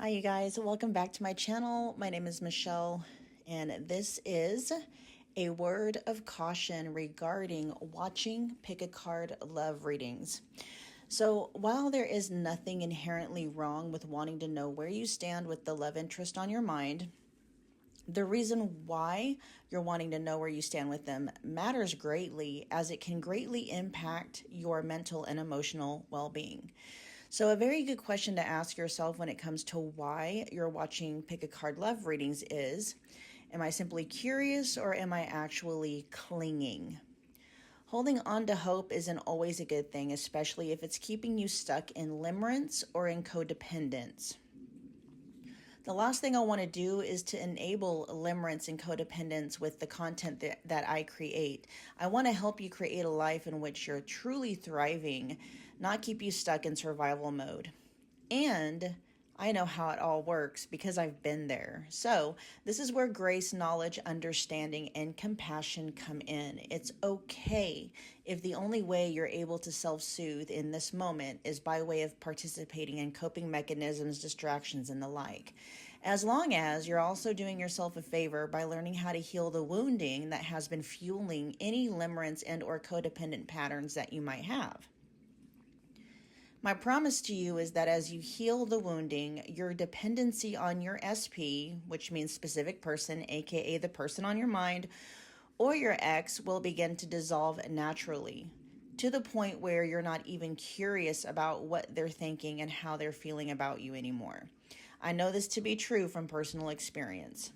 Hi you guys, welcome back to my channel. My name is Michelle and this is a word of caution regarding watching pick a card love readings. So while there is nothing inherently wrong with wanting to know where you stand with the love interest on your mind, the reason why you're wanting to know where you stand with them matters greatly, as it can greatly impact your mental and emotional well-being. So a very good question to ask yourself when it comes to why you're watching pick a card love readings is, am I simply curious or am I actually clinging? Holding on to hope isn't always a good thing, especially if it's keeping you stuck in limerence or in codependence. The last thing I want to do is to enable limerence and codependence with the content that I create. I want to help you create a life in which you're truly thriving, not keep you stuck in survival mode. And I know how it all works because I've been there. So this is where grace, knowledge, understanding, and compassion come in. It's okay if the only way you're able to self-soothe in this moment is by way of participating in coping mechanisms, distractions, and the like. As long as you're also doing yourself a favor by learning how to heal the wounding that has been fueling any limerence and or codependent patterns that you might have. My promise to you is that as you heal the wounding, your dependency on your SP, which means specific person, aka the person on your mind, or your ex, will begin to dissolve naturally, to the point where you're not even curious about what they're thinking and how they're feeling about you anymore. I know this to be true from personal experience.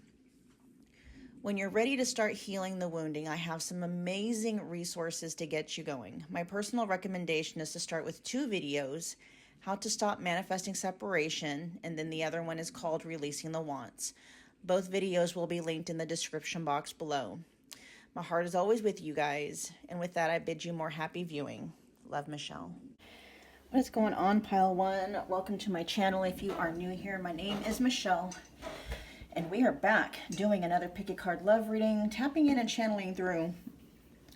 When you're ready to start healing the wounding, I have some amazing resources to get you going. My personal recommendation is to start with 2 videos, how to stop manifesting separation, and then the other one is called Releasing the Wants. Both videos will be linked in the description box below. My heart is always with you guys, and with that I bid you more happy viewing. Love, Michelle. What is going on, Pile 1? Welcome to my channel. If you are new here, my name is Michelle. And we are back doing another pick a card love reading, tapping in and channeling through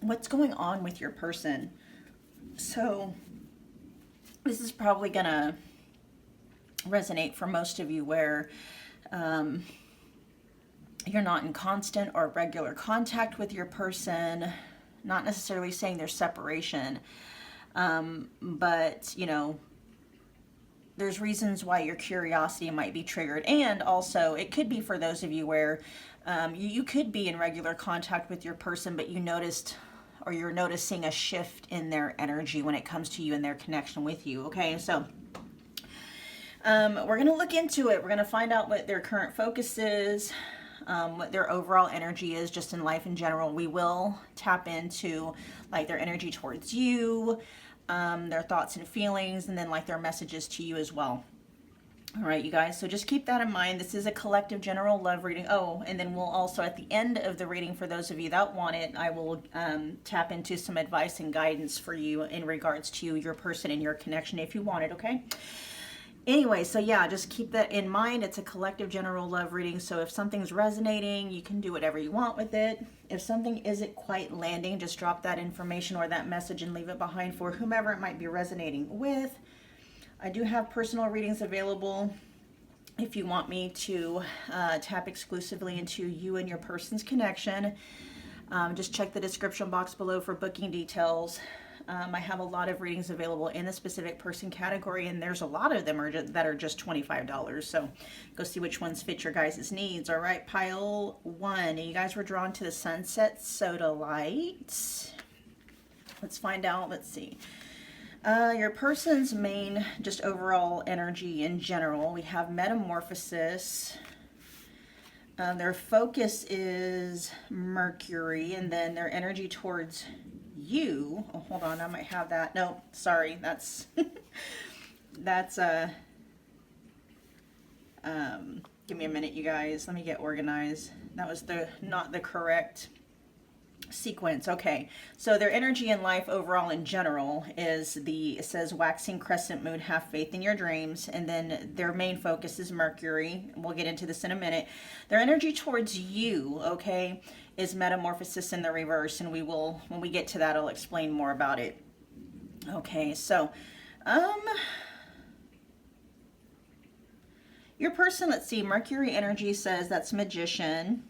what's going on with your person. So this is probably gonna resonate for most of you where you're not in constant or regular contact with your person, not necessarily saying there's separation, but you know, there's reasons why your curiosity might be triggered. And also it could be for those of you where you could be in regular contact with your person, but you noticed or you're noticing a shift in their energy when it comes to you and their connection with you. Okay, so we're going to look into it. We're going to find out what their current focus is, what their overall energy is just in life in general. We will tap into like their energy towards you, their thoughts and feelings, and then like their messages to you as well. All right, you guys, so just keep that in mind. This is a collective general love reading. Oh, and then we'll also, at the end of the reading, for those of you that want it, I will tap into some advice and guidance for you in regards to your person and your connection if you want it, okay? Anyway, so yeah, just keep that in mind. It's a collective general love reading, so if something's resonating, you can do whatever you want with it. If something isn't quite landing, just drop that information or that message and leave it behind for whomever it might be resonating with. I do have personal readings available if you want me to tap exclusively into you and your person's connection. Just check the description box below for booking details. I have a lot of readings available in the specific person category, and there's a lot of them that are just $25. So go see which ones fit your guys' needs. All right, Pile 1. You guys were drawn to the Sunset Sodalite. Let's find out. Let's see. Your person's main, just overall energy in general. We have Metamorphosis. Their focus is Mercury, and then their energy towards you. Oh, hold on, I might have that. No, sorry, that's that's give me a minute, you guys. Let me get organized. That was not the correct sequence. Okay, so their energy in life overall in general is it says waxing crescent moon, have faith in your dreams, and then their main focus is Mercury. We'll get into this in a minute. Their energy towards you, okay, is Metamorphosis in the reverse, and we will, when we get to that, I'll explain more about it. Okay, so Your person, let's see, Mercury energy says that's Magician,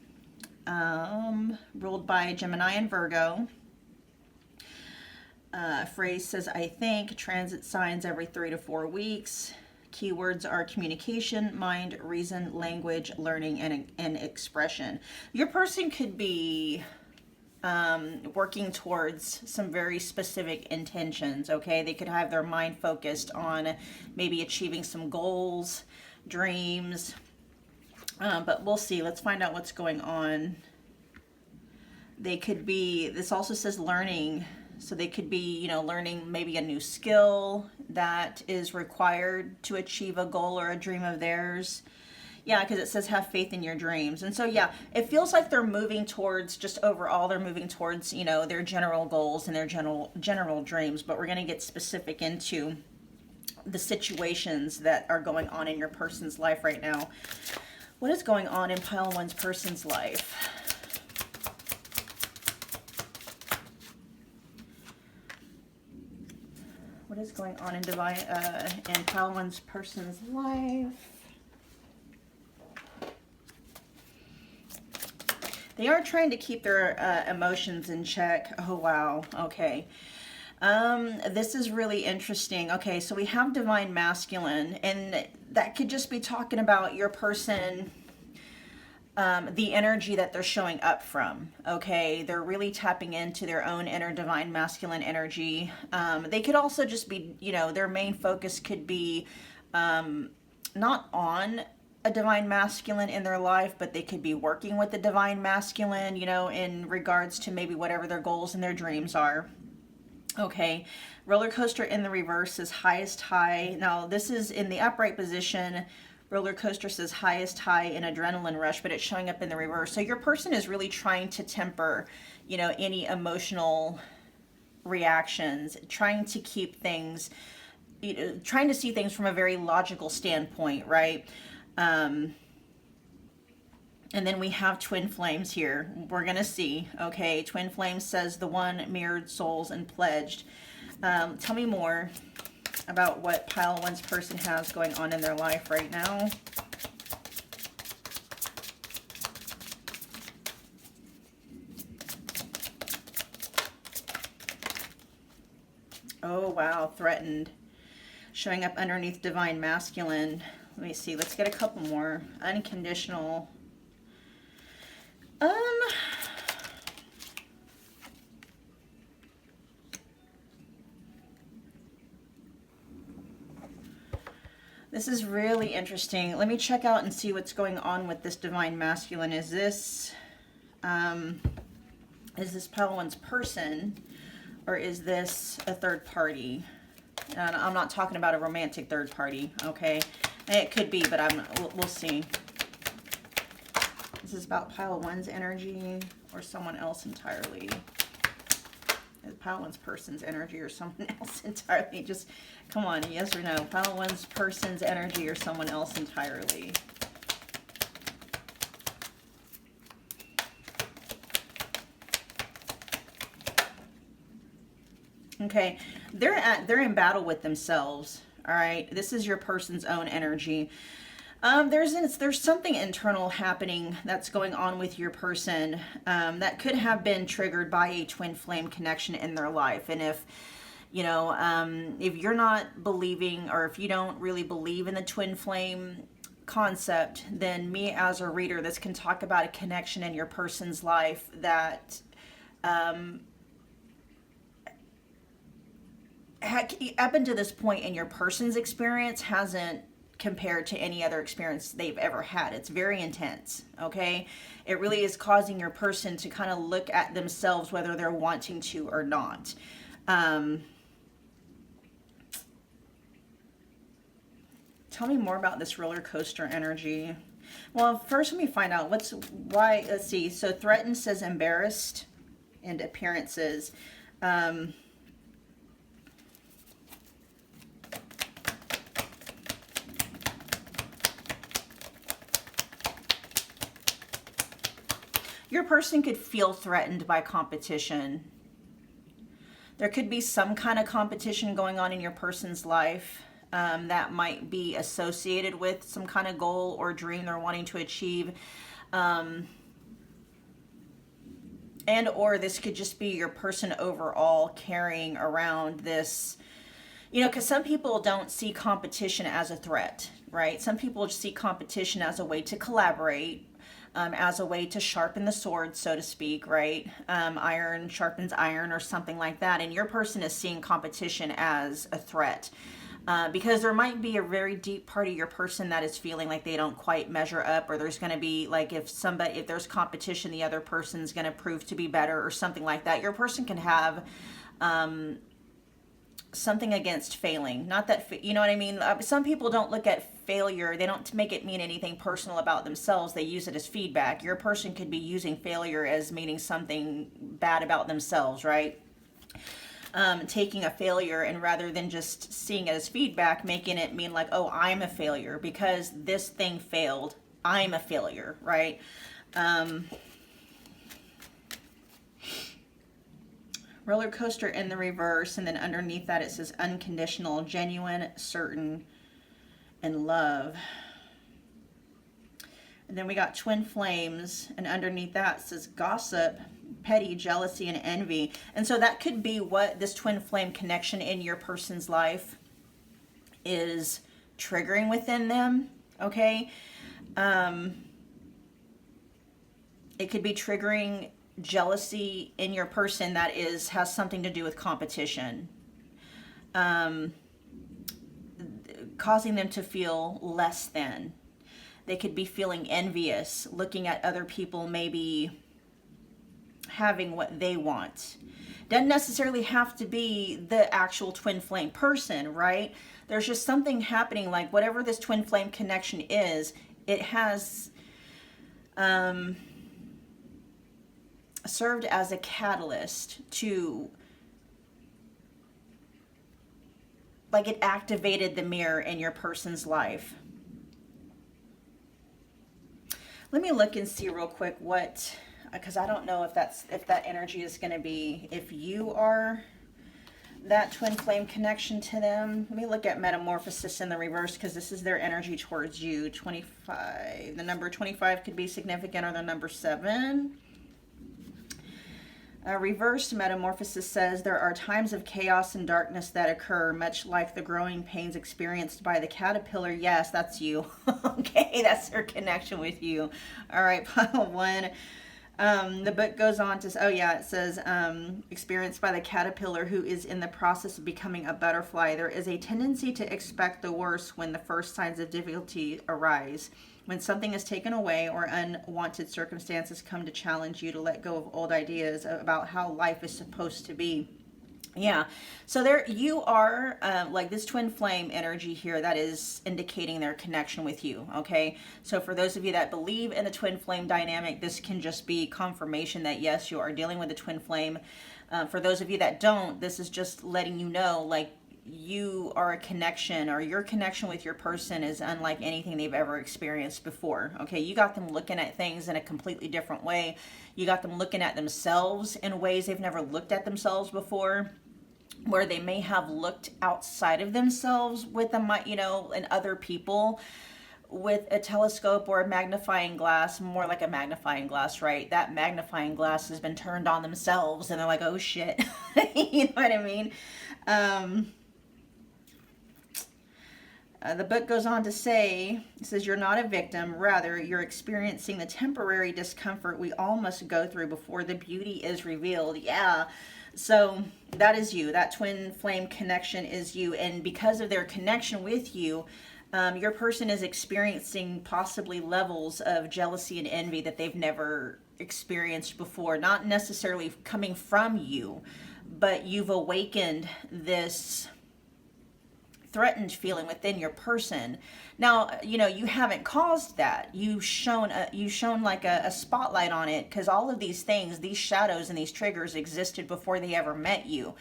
ruled by Gemini and Virgo. Phrase says, I think. Transit signs every 3 to 4 weeks. Keywords are communication, mind, reason, language, learning, and expression. Your person could be working towards some very specific intentions, okay? They could have their mind focused on maybe achieving some goals, dreams, but we'll see. Let's find out what's going on. They could be, this also says learning, so they could be, you know, learning maybe a new skill that is required to achieve a goal or a dream of theirs. Yeah, because it says have faith in your dreams. And so, yeah, it feels like they're moving towards, just overall, they're moving towards, you know, their general goals and their general dreams. But we're going to get specific into the situations that are going on in your person's life right now. What is going on in pile one's person's life? What is going on in in pile one's person's life? They are trying to keep their emotions in check. Oh, wow. Okay. This is really interesting. Okay, so we have divine masculine, and that could just be talking about your person, the energy that they're showing up from. Okay, they're really tapping into their own inner divine masculine energy. They could also just be, you know, their main focus could be not on a divine masculine in their life, but they could be working with the divine masculine, you know, in regards to maybe whatever their goals and their dreams are. Okay, roller coaster in the reverse is highest high. Now this is in the upright position. Roller coaster says highest high in adrenaline rush, but it's showing up in the reverse. So your person is really trying to temper, you know, any emotional reactions, trying to keep things, you know, trying to see things from a very logical standpoint, right? And then we have twin flames here. We're going to see, okay, twin flames says the one mirrored souls and pledged. Tell me more about what pile one's person has going on in their life right now. Oh, wow, threatened. Showing up underneath divine masculine. Let me see. Let's get a couple more. Unconditional. This is really interesting. Let me check out and see what's going on with this divine masculine. Is this pile one's person, or is this a third party? And I'm not talking about a romantic third party, okay? It could be, but we'll see. This is about pile one's energy or someone else entirely. Pile one's person's energy or someone else entirely. Just come on, yes or no. Pile one's person's energy or someone else entirely. Okay, they're in battle with themselves. All right, this is your person's own energy. There's something internal happening that's going on with your person that could have been triggered by a twin flame connection in their life. And if, you know, if you're not believing, or if you don't really believe in the twin flame concept, then me as a reader, this can talk about a connection in your person's life that up until this point in your person's experience hasn't compared to any other experience they've ever had. It's very intense, okay? It really is causing your person to kind of look at themselves, whether they're wanting to or not. Tell me more about this roller coaster energy. Well, first let me find out let's see. So threatened says embarrassed and appearances. Your person could feel threatened by competition. There could be some kind of competition going on in your person's life. that might be associated with some kind of goal or dream they're wanting to achieve. And or this could just be your person overall carrying around this, because some people don't see competition as a threat, right? Some people just see competition as a way to collaborate, as a way to sharpen the sword, so to speak, right? Iron sharpens iron or something like that. And your person is seeing competition as a threat. Because there might be a very deep part of your person that is feeling like they don't quite measure up, or there's going to be like if there's competition, the other person's going to prove to be better or something like that. Your person can have something against failing. Not that, you know what I mean? Some people don't look at failure, they don't make it mean anything personal about themselves. They use it as feedback. Your person could be using failure as meaning something bad about themselves, right? Taking a failure and rather than just seeing it as feedback, making it mean like, oh, I'm a failure because this thing failed. I'm a failure, right? Roller coaster in the reverse, and then underneath that it says unconditional, genuine, certain, and love. And then we got twin flames, and underneath that says gossip, petty, jealousy, and envy. And so that could be what this twin flame connection in your person's life is triggering within them, okay? It could be triggering jealousy in your person that has something to do with competition. Causing them to feel less than. They could be feeling envious, looking at other people maybe having what they want. Doesn't necessarily have to be the actual twin flame person, right? There's just something happening, like whatever this twin flame connection is, it has served as a catalyst to, like, it activated the mirror in your person's life. Let me look and see real quick what, because I don't know if that energy is going to be, if you are that twin flame connection to them. Let me look at metamorphosis in the reverse, because this is their energy towards you. 25. The number 25 could be significant, or the number 7. Reversed metamorphosis says there are times of chaos and darkness that occur, much like the growing pains experienced by the caterpillar. Yes, that's you. Okay, that's their connection with you. All right, pile 1. The book goes on to, it says, experienced by the caterpillar who is in the process of becoming a butterfly. There is a tendency to expect the worst when the first signs of difficulty arise. When something is taken away or unwanted circumstances come to challenge you to let go of old ideas about how life is supposed to be. Yeah, so there you are, like this twin flame energy here that is indicating their connection with you, okay? So for those of you that believe in the twin flame dynamic, this can just be confirmation that yes, you are dealing with a twin flame. For those of you that don't, this is just letting you know, like, you are a connection, or your connection with your person is unlike anything they've ever experienced before. Okay, you got them looking at things in a completely different way. You got them looking at themselves in ways they've never looked at themselves before, where they may have looked outside of themselves with them, and other people with a telescope or a magnifying glass, more like a magnifying glass, right? That magnifying glass has been turned on themselves and they're like, oh shit. You know what I mean? The book goes on to say, it says, you're not a victim. Rather, you're experiencing the temporary discomfort we all must go through before the beauty is revealed. Yeah. So that is you. That twin flame connection is you. And because of their connection with you, your person is experiencing possibly levels of jealousy and envy that they've never experienced before. Not necessarily coming from you, but you've awakened this threatened feeling within your person. Now, you haven't caused that. You've shown like a spotlight on it, because all of these things, these shadows and these triggers existed before they ever met you.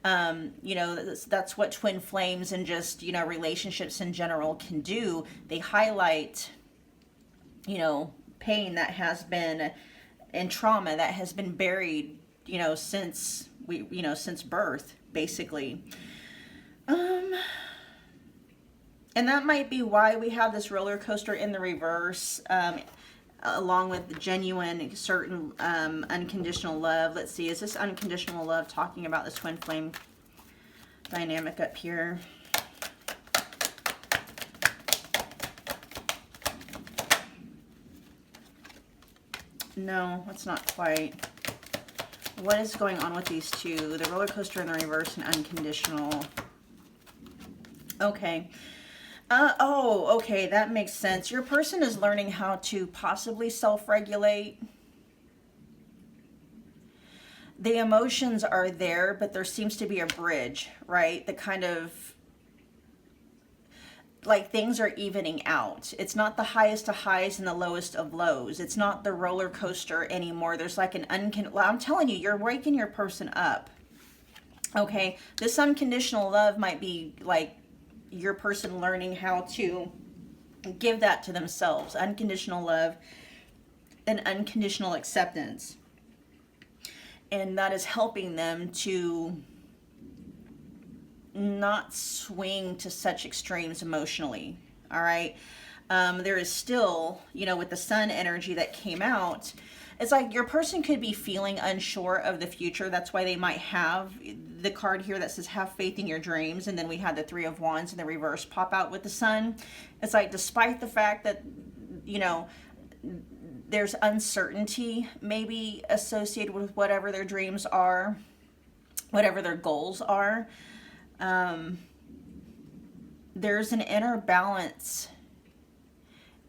That's what twin flames and just, relationships in general can do. They highlight, pain that has been, and trauma that has been buried, since birth, basically. And that might be why we have this roller coaster in the reverse, along with the genuine, certain unconditional love. Let's see, is this unconditional love talking about this twin flame dynamic up here? No, it's not quite. What is going on with these two? The roller coaster in the reverse and unconditional. Okay. Oh, okay, that makes sense. Your person is learning how to possibly self-regulate. The emotions are there, but there seems to be a bridge, right? The kind of, like, things are evening out. It's not the highest of highs and the lowest of lows. It's not the roller coaster anymore. There's like an I'm telling you, you're waking your person up. Okay, this unconditional love might be like your person learning how to give that to themselves. Unconditional love and unconditional acceptance. And that is helping them to not swing to such extremes emotionally. All right. There is still, you know, with the sun energy that came out, it's like your person could be feeling unsure of the future. That's why they might have the card here that says have faith in your dreams. And then we had the Three of Wands in the reverse pop out with the sun. It's like, despite the fact that, you know, there's uncertainty maybe associated with whatever their dreams are, whatever their goals are, there's an inner balance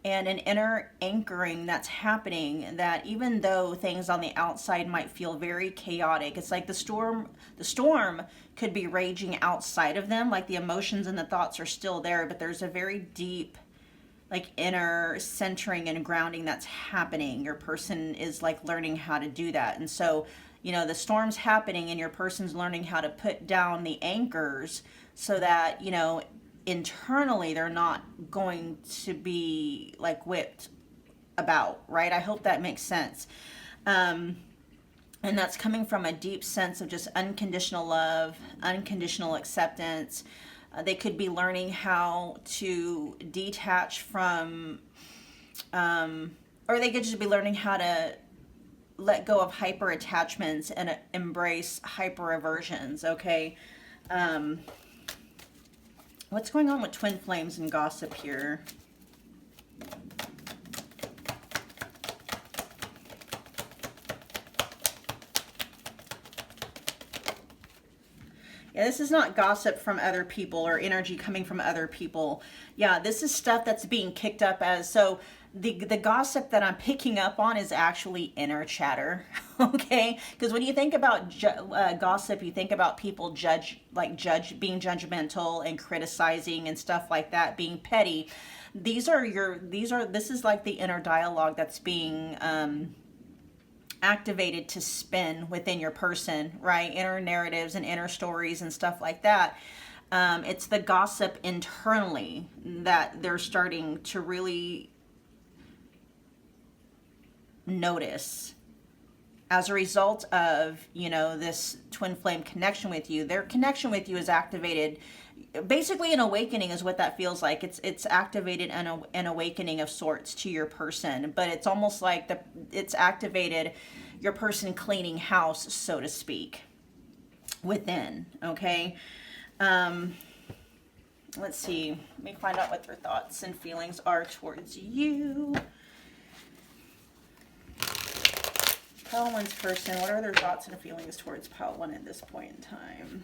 and an inner anchoring that's happening, that even though things on the outside might feel very chaotic, it's like the storm could be raging outside of them, like the emotions and the thoughts are still there, but there's a very deep, like, inner centering and grounding that's happening. Your person is like learning how to do that. And so, you know, the storm's happening and your person's learning how to put down the anchors so that, you know, internally they're not going to be like whipped about, right? I hope that makes sense. And that's coming from a deep sense of just unconditional love, unconditional acceptance. They could be learning how to detach from, or they could just be learning how to let go of hyper attachments and embrace hyper aversions. Okay. What's going on with twin flames and gossip here? Yeah, this is not gossip from other people or energy coming from other people. Yeah, this is stuff that's being kicked up as, so the gossip that I'm picking up on is actually inner chatter, okay? Because when you think about gossip, you think about people being judgmental and criticizing and stuff like that, being petty. This is like the inner dialogue that's being activated to spin within your person, right? Inner narratives and inner stories and stuff like that. It's the gossip internally that they're starting to really notice as a result of, you know, this twin flame connection with you. Their connection with you is activated. Basically, an awakening is what that feels like. It's activated an awakening of sorts to your person, but it's almost like it's activated your person cleaning house, so to speak, within. Okay. Let's see. Let me find out what their thoughts and feelings are towards you. Pile One's person, what are their thoughts and feelings towards Pile One at this point in time?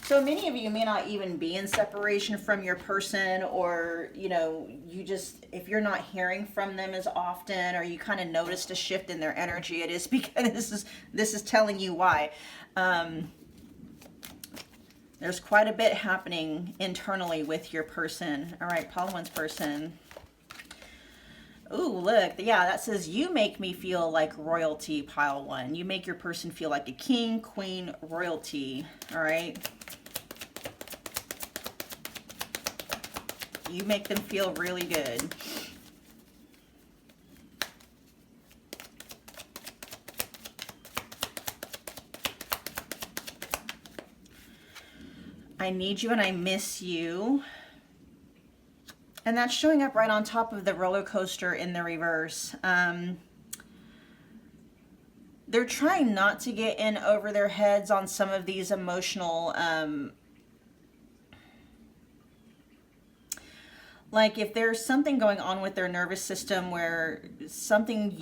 So many of you may not even be in separation from your person, or, you know, you just, if you're not hearing from them as often, or you kind of noticed a shift in their energy, it is because this is telling you why. There's quite a bit happening internally with your person. All right, Pile One's person. Ooh, look, yeah, that says you make me feel like royalty, Pile One. You make your person feel like a king, queen, royalty. All right. You make them feel really good. I need you and I miss you. And that's showing up right on top of the roller coaster in the reverse. They're trying not to get in over their heads on some of these emotional, like if there's something going on with their nervous system where something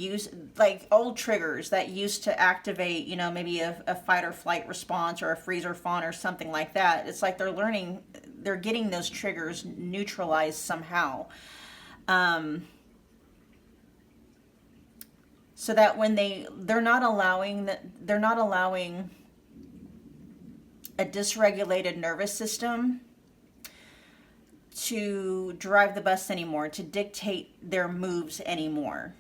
like old triggers that used to activate, you know, maybe a fight or flight response or a freeze or fawn or something like that. It's like they're getting those triggers neutralized somehow. So that when they're not allowing a dysregulated nervous system to drive the bus anymore, to dictate their moves anymore.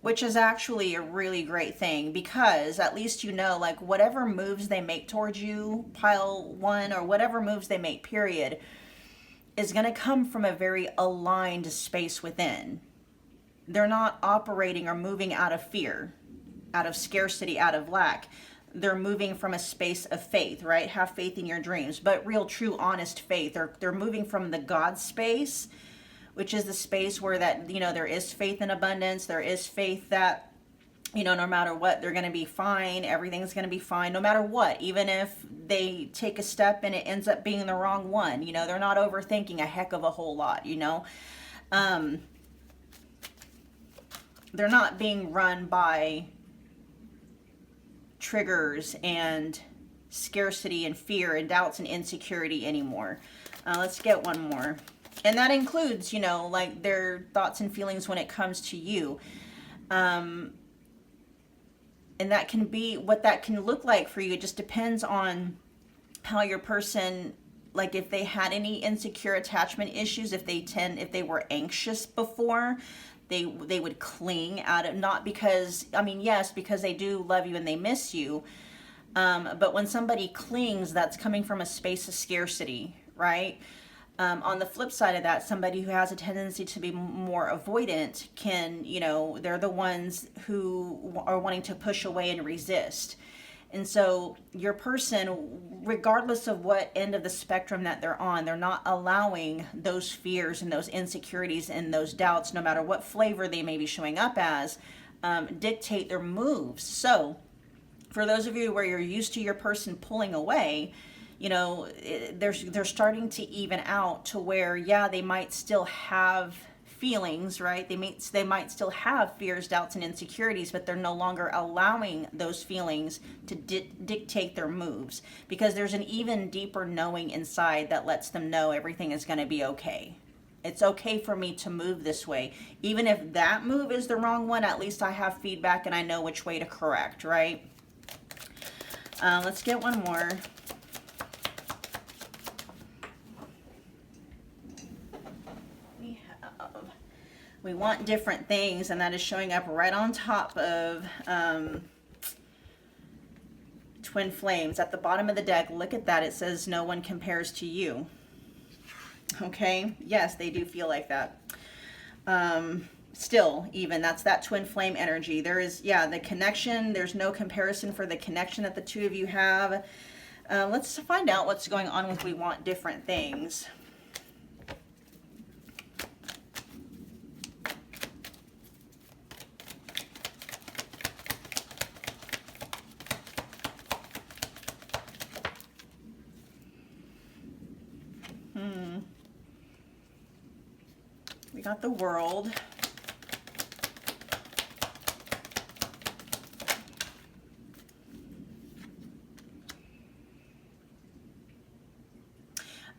Which is actually a really great thing, because at least you know, like, whatever moves they make towards you, pile one, or whatever moves they make, period, is going to come from a very aligned space within. They're not operating or moving out of fear, out of scarcity, out of lack. They're moving from a space of faith, right? Have faith in your dreams, but real, true, honest faith. They're moving from the God space, which is the space where that, you know, there is faith in abundance. There is faith that, you know, no matter what, they're going to be fine. Everything's going to be fine, no matter what. Even if they take a step and it ends up being the wrong one, you know, they're not overthinking a heck of a whole lot, you know. They're not being run by triggers and scarcity and fear and doubts and insecurity anymore. Let's get one more. And that includes, you know, like their thoughts and feelings when it comes to you. And that can be what that can look like for you. It just depends on how your person, like if they had any insecure attachment issues, if they were anxious before, they would cling out of, not because, I mean, yes, because they do love you and they miss you. But when somebody clings, that's coming from a space of scarcity, right? On the flip side of that, somebody who has a tendency to be more avoidant can, you know, they're the ones who are wanting to push away and resist. And so your person, regardless of what end of the spectrum that they're on, they're not allowing those fears and those insecurities and those doubts, no matter what flavor they may be showing up as, dictate their moves. So for those of you where you're used to your person pulling away, you know, they're starting to even out to where, yeah, they might still have feelings, right? They might still have fears, doubts, and insecurities, but they're no longer allowing those feelings to dictate their moves, because there's an even deeper knowing inside that lets them know everything is going to be okay. It's okay for me to move this way. Even if that move is the wrong one, at least I have feedback and I know which way to correct, right? Let's get one more. We want different things, and that is showing up right on top of twin flames. At the bottom of the deck, look at that. It says, no one compares to you. Okay? Yes, they do feel like that. Still, even, that's that twin flame energy. There is, yeah, the connection. There's no comparison for the connection that the two of you have. Let's find out what's going on with we want different things. We got the World.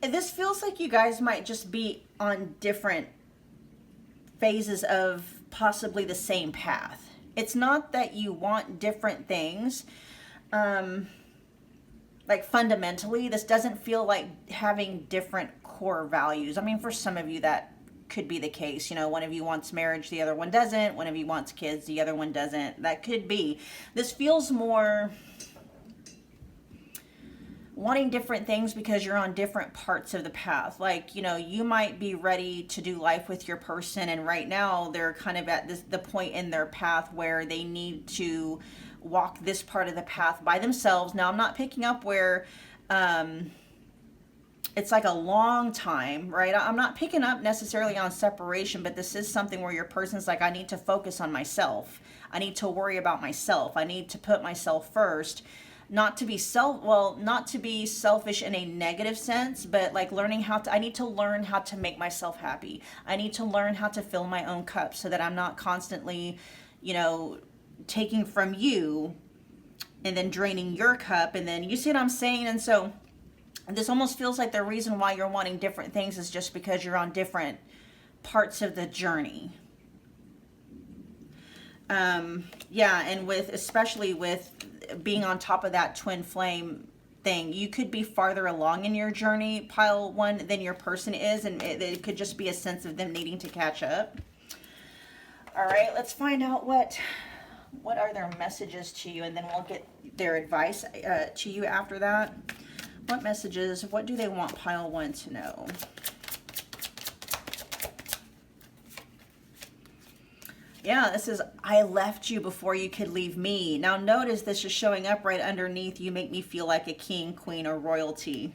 This feels like you guys might just be on different phases of possibly the same path. It's not that you want different things. Like fundamentally, this doesn't feel like having different core values. I mean, for some of you that could be the case. You know, one of you wants marriage, the other one doesn't. One of you wants kids, the other one doesn't. That could be. This feels more wanting different things because you're on different parts of the path. Like, you know, you might be ready to do life with your person, and right now they're kind of at the point in their path where they need to walk this part of the path by themselves. Now, I'm not picking up where it's like a long time, right? I'm not picking up necessarily on separation, but this is something where your person's like, I need to focus on myself. I need to worry about myself. I need to put myself first. Not to be not to be selfish in a negative sense, but like learning how to, I need to learn how to make myself happy. I need to learn how to fill my own cup so that I'm not constantly, you know, taking from you and then draining your cup. And then, you see what I'm saying? And so this almost feels like the reason why you're wanting different things is just because you're on different parts of the journey. Yeah, and especially with being on top of that twin flame thing, you could be farther along in your journey, pile one, than your person is, and it could just be a sense of them needing to catch up. All right, let's find out what are their messages to you, and then we'll get their advice to you after that. What messages, what do they want pile one to know? Yeah, this is, I left you before you could leave me. Now notice this is showing up right underneath, you make me feel like a king, queen, or royalty.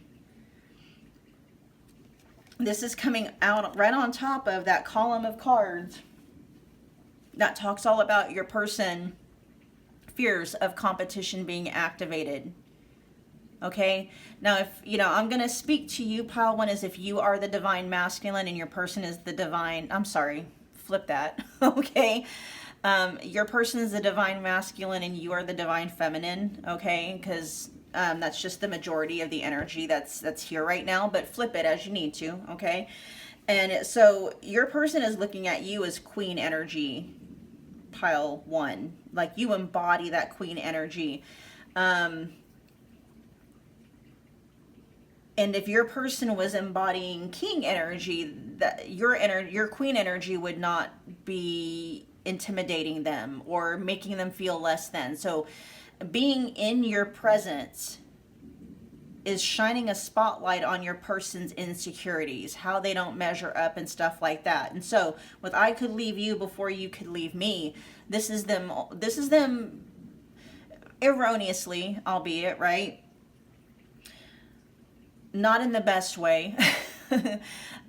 This is coming out right on top of that column of cards that talks all about your person fears of competition being activated. Okay, now if, you know, I'm going to speak to you, pile one, as if you are the divine masculine and your person is the divine, I'm sorry, flip that. Okay, your person is the divine masculine and you are the divine feminine. Okay, because that's just the majority of the energy that's here right now, but flip it as you need to. Okay, and so your person is looking at you as queen energy, pile one, like you embody that queen energy. And if your person was embodying king energy, that your queen energy would not be intimidating them or making them feel less than. So being in your presence is shining a spotlight on your person's insecurities, how they don't measure up and stuff like that. And so with I could leave you before you could leave me, this is them erroneously, albeit, right? Not in the best way,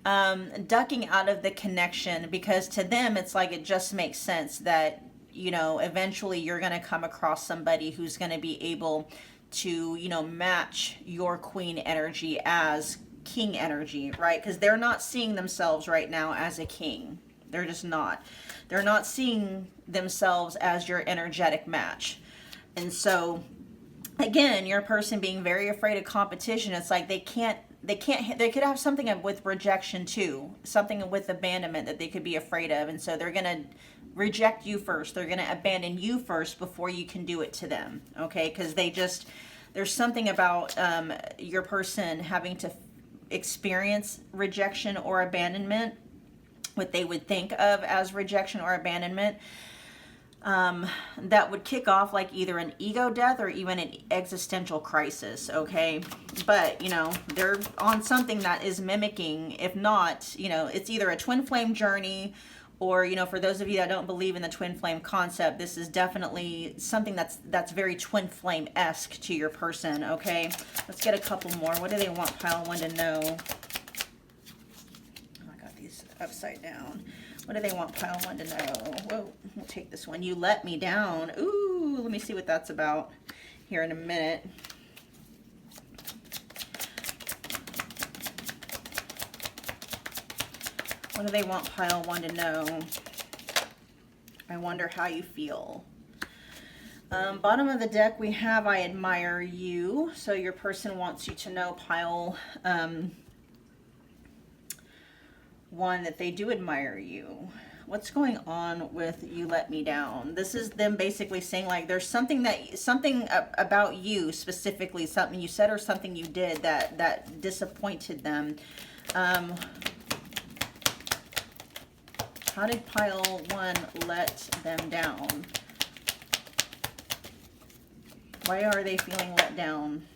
ducking out of the connection, because to them it's like it just makes sense that, you know, eventually you're going to come across somebody who's going to be able to, you know, match your queen energy as king energy, right? Because they're not seeing themselves right now as a king. They're just not. They're not seeing themselves as your energetic match. And so again, your person being very afraid of competition, it's like they could have something with rejection too, something with abandonment that they could be afraid of. And so they're going to reject you first. They're going to abandon you first before you can do it to them. Okay. Cause there's something about, your person having to experience rejection or abandonment, what they would think of as rejection or abandonment. That would kick off like either an ego death or even an existential crisis. Okay. But, you know, they're on something that is mimicking, if not, you know, it's either a twin flame journey or, you know, for those of you that don't believe in the twin flame concept, this is definitely something that's very twin flame-esque to your person. Okay. Let's get a couple more. What do they want pile one to know? Oh, I got these upside down. What do they want pile one to know? Whoa, we'll take this one. You let me down. Ooh, let me see what that's about here in a minute. What do they want pile one to know? I wonder how you feel. Bottom of the deck, we have I admire you. So your person wants you to know, pile one, that they do admire you. What's going on with you let me down? This is them basically saying like there's something about you specifically, something you said or something you did that disappointed them. How did pile one let them down? Why are they feeling let down?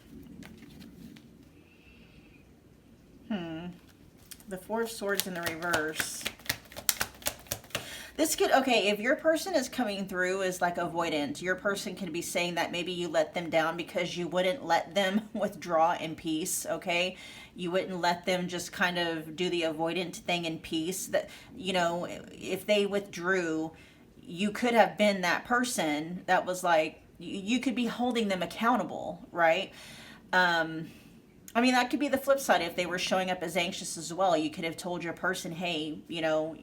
The Four of Swords in the reverse. This could, okay, if your person is coming through as like avoidant, your person could be saying that maybe you let them down because you wouldn't let them withdraw in peace, okay? You wouldn't let them just kind of do the avoidant thing in peace. That, you know, if they withdrew, you could have been that person that was like, you could be holding them accountable, right? I mean, that could be the flip side. If they were showing up as anxious as well, you could have told your person, hey, you know,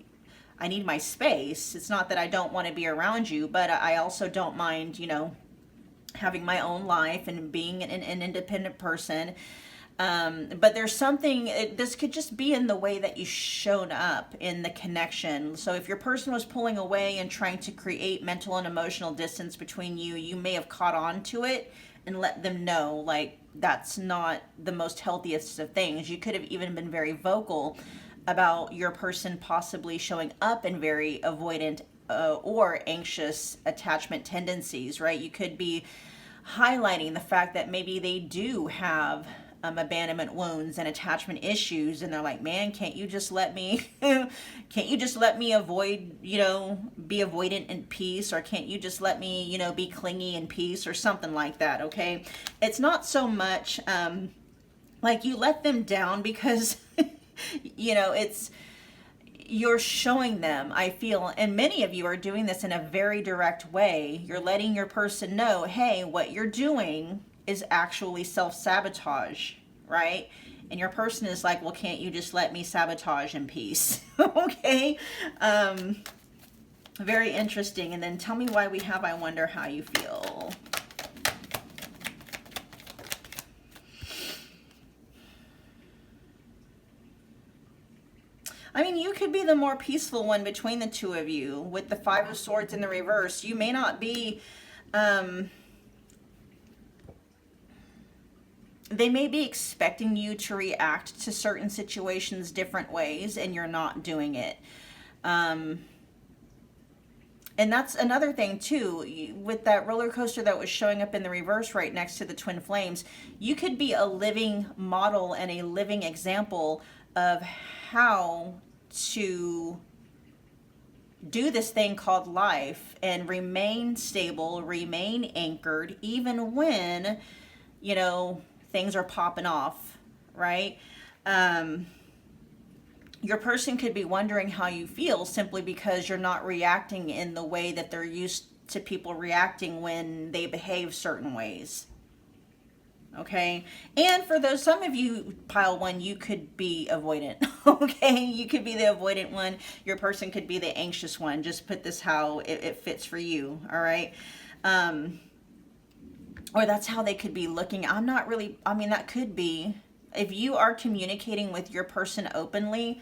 I need my space. It's not that I don't want to be around you, but I also don't mind, you know, having my own life and being an independent person. But there's something, this could just be in the way that you showed up in the connection. So if your person was pulling away and trying to create mental and emotional distance between you, you may have caught on to it and let them know, like, that's not the most healthiest of things. You could have even been very vocal about your person possibly showing up in very avoidant or anxious attachment tendencies, right? You could be highlighting the fact that maybe they do have abandonment wounds and attachment issues, and they're like, man, can't you just let me can't you just let me avoid, you know, be avoidant in peace, or can't you just let me, you know, be clingy in peace, or something like that. Okay, it's not so much like you let them down because you know, it's, you're showing them, I feel, and many of you are doing this in a very direct way. You're letting your person know, hey, what you're doing is actually self-sabotage, right? And your person is like, well, can't you just let me sabotage in peace? Okay. Very interesting. And then tell me why we have I wonder how you feel. I mean, you could be the more peaceful one between the two of you. With the Five of Swords in the reverse, you may not be, they may be expecting you to react to certain situations different ways, and you're not doing it. And that's another thing too, with that roller coaster that was showing up in the reverse right next to the twin flames. You could be a living model and a living example of how to do this thing called life and remain stable, remain anchored, even when, you know, things are popping off, right? Your person could be wondering how you feel simply because you're not reacting in the way that they're used to people reacting when they behave certain ways. Okay, and for those, some of you, pile one, you could be avoidant. Okay, you could be the avoidant one. Your person could be the anxious one. Just put this how it fits for you. All right, or that's how they could be looking. I'm not really, I mean, that could be, if you are communicating with your person openly,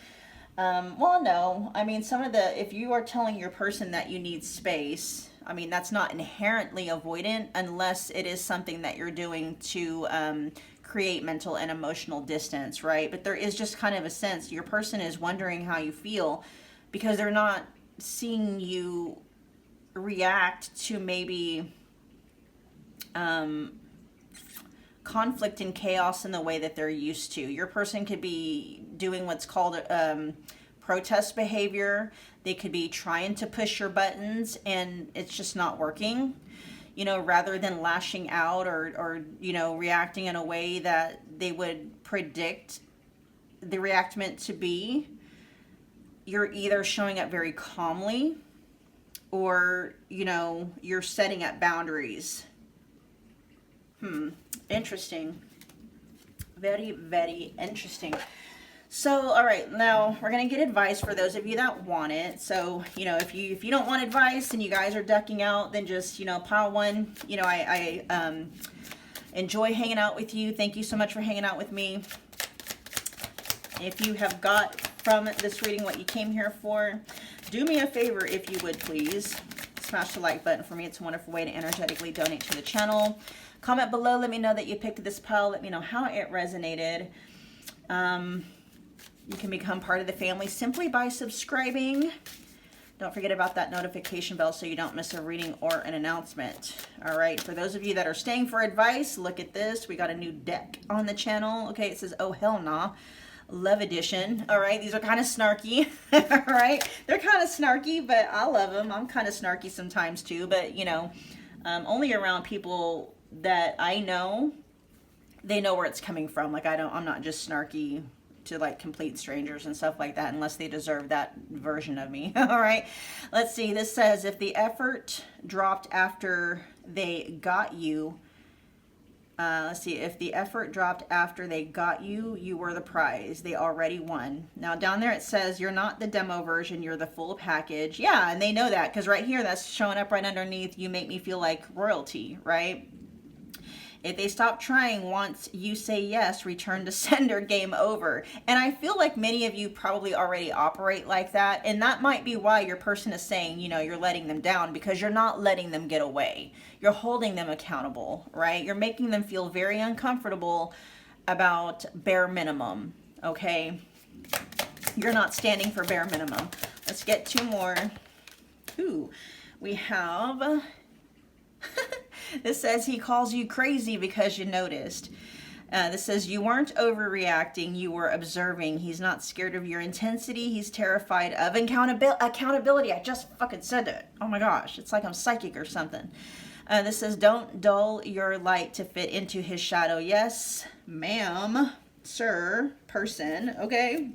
well, no, I mean, some of the, if you are telling your person that you need space, I mean, that's not inherently avoidant unless it is something that you're doing to create mental and emotional distance, right? But there is just kind of a sense your person is wondering how you feel because they're not seeing you react to maybe conflict and chaos in the way that they're used to. Your person could be doing what's called protest behavior. They could be trying to push your buttons and it's just not working, you know, rather than lashing out or you know, reacting in a way that they would predict the reactment to be. You're either showing up very calmly or, you know, you're setting up boundaries. Interesting. Very, very interesting. So, all right, now we're going to get advice for those of you that want it. So, you know, if you don't want advice and you guys are ducking out, then just, you know, pile one. You know, I enjoy hanging out with you. Thank you so much for hanging out with me. If you have got from this reading what you came here for, do me a favor if you would, please. Smash the like button for me. It's a wonderful way to energetically donate to the channel. Comment below. Let me know that you picked this pile. Let me know how it resonated. You can become part of the family simply by subscribing. Don't forget about that notification bell so you don't miss a reading or an announcement. All right, for those of you that are staying for advice, look at this. We got a new deck on the channel. Okay, it says, oh, hell nah. Love Edition. All right, these are kind of snarky. All right, they're kind of snarky, but I love them. I'm kind of snarky sometimes too, but you know, only around people that I know, they know where it's coming from. Like I'm not just snarky to like complete strangers and stuff like that unless they deserve that version of me. All right, let's see. This says if the effort dropped after they got you, let's see, if the effort dropped after they got you, you were the prize. They already won. Now down there it says you're not the demo version, you're the full package. Yeah, and they know that because right here that's showing up right underneath, you make me feel like royalty, right? If they stop trying once you say yes, return to sender, game over. And I feel like many of you probably already operate like that. And that might be why your person is saying, you know, you're letting them down, because you're not letting them get away. You're holding them accountable, right? You're making them feel very uncomfortable about bare minimum, okay? You're not standing for bare minimum. Let's get two more. Ooh, we have... This says he calls you crazy because you noticed. This says you weren't overreacting, you were observing. He's not scared of your intensity, he's terrified of accountability. I just fucking said it. Oh my gosh, it's like I'm psychic or something. This says don't dull your light to fit into his shadow. Yes, ma'am, sir, person, okay?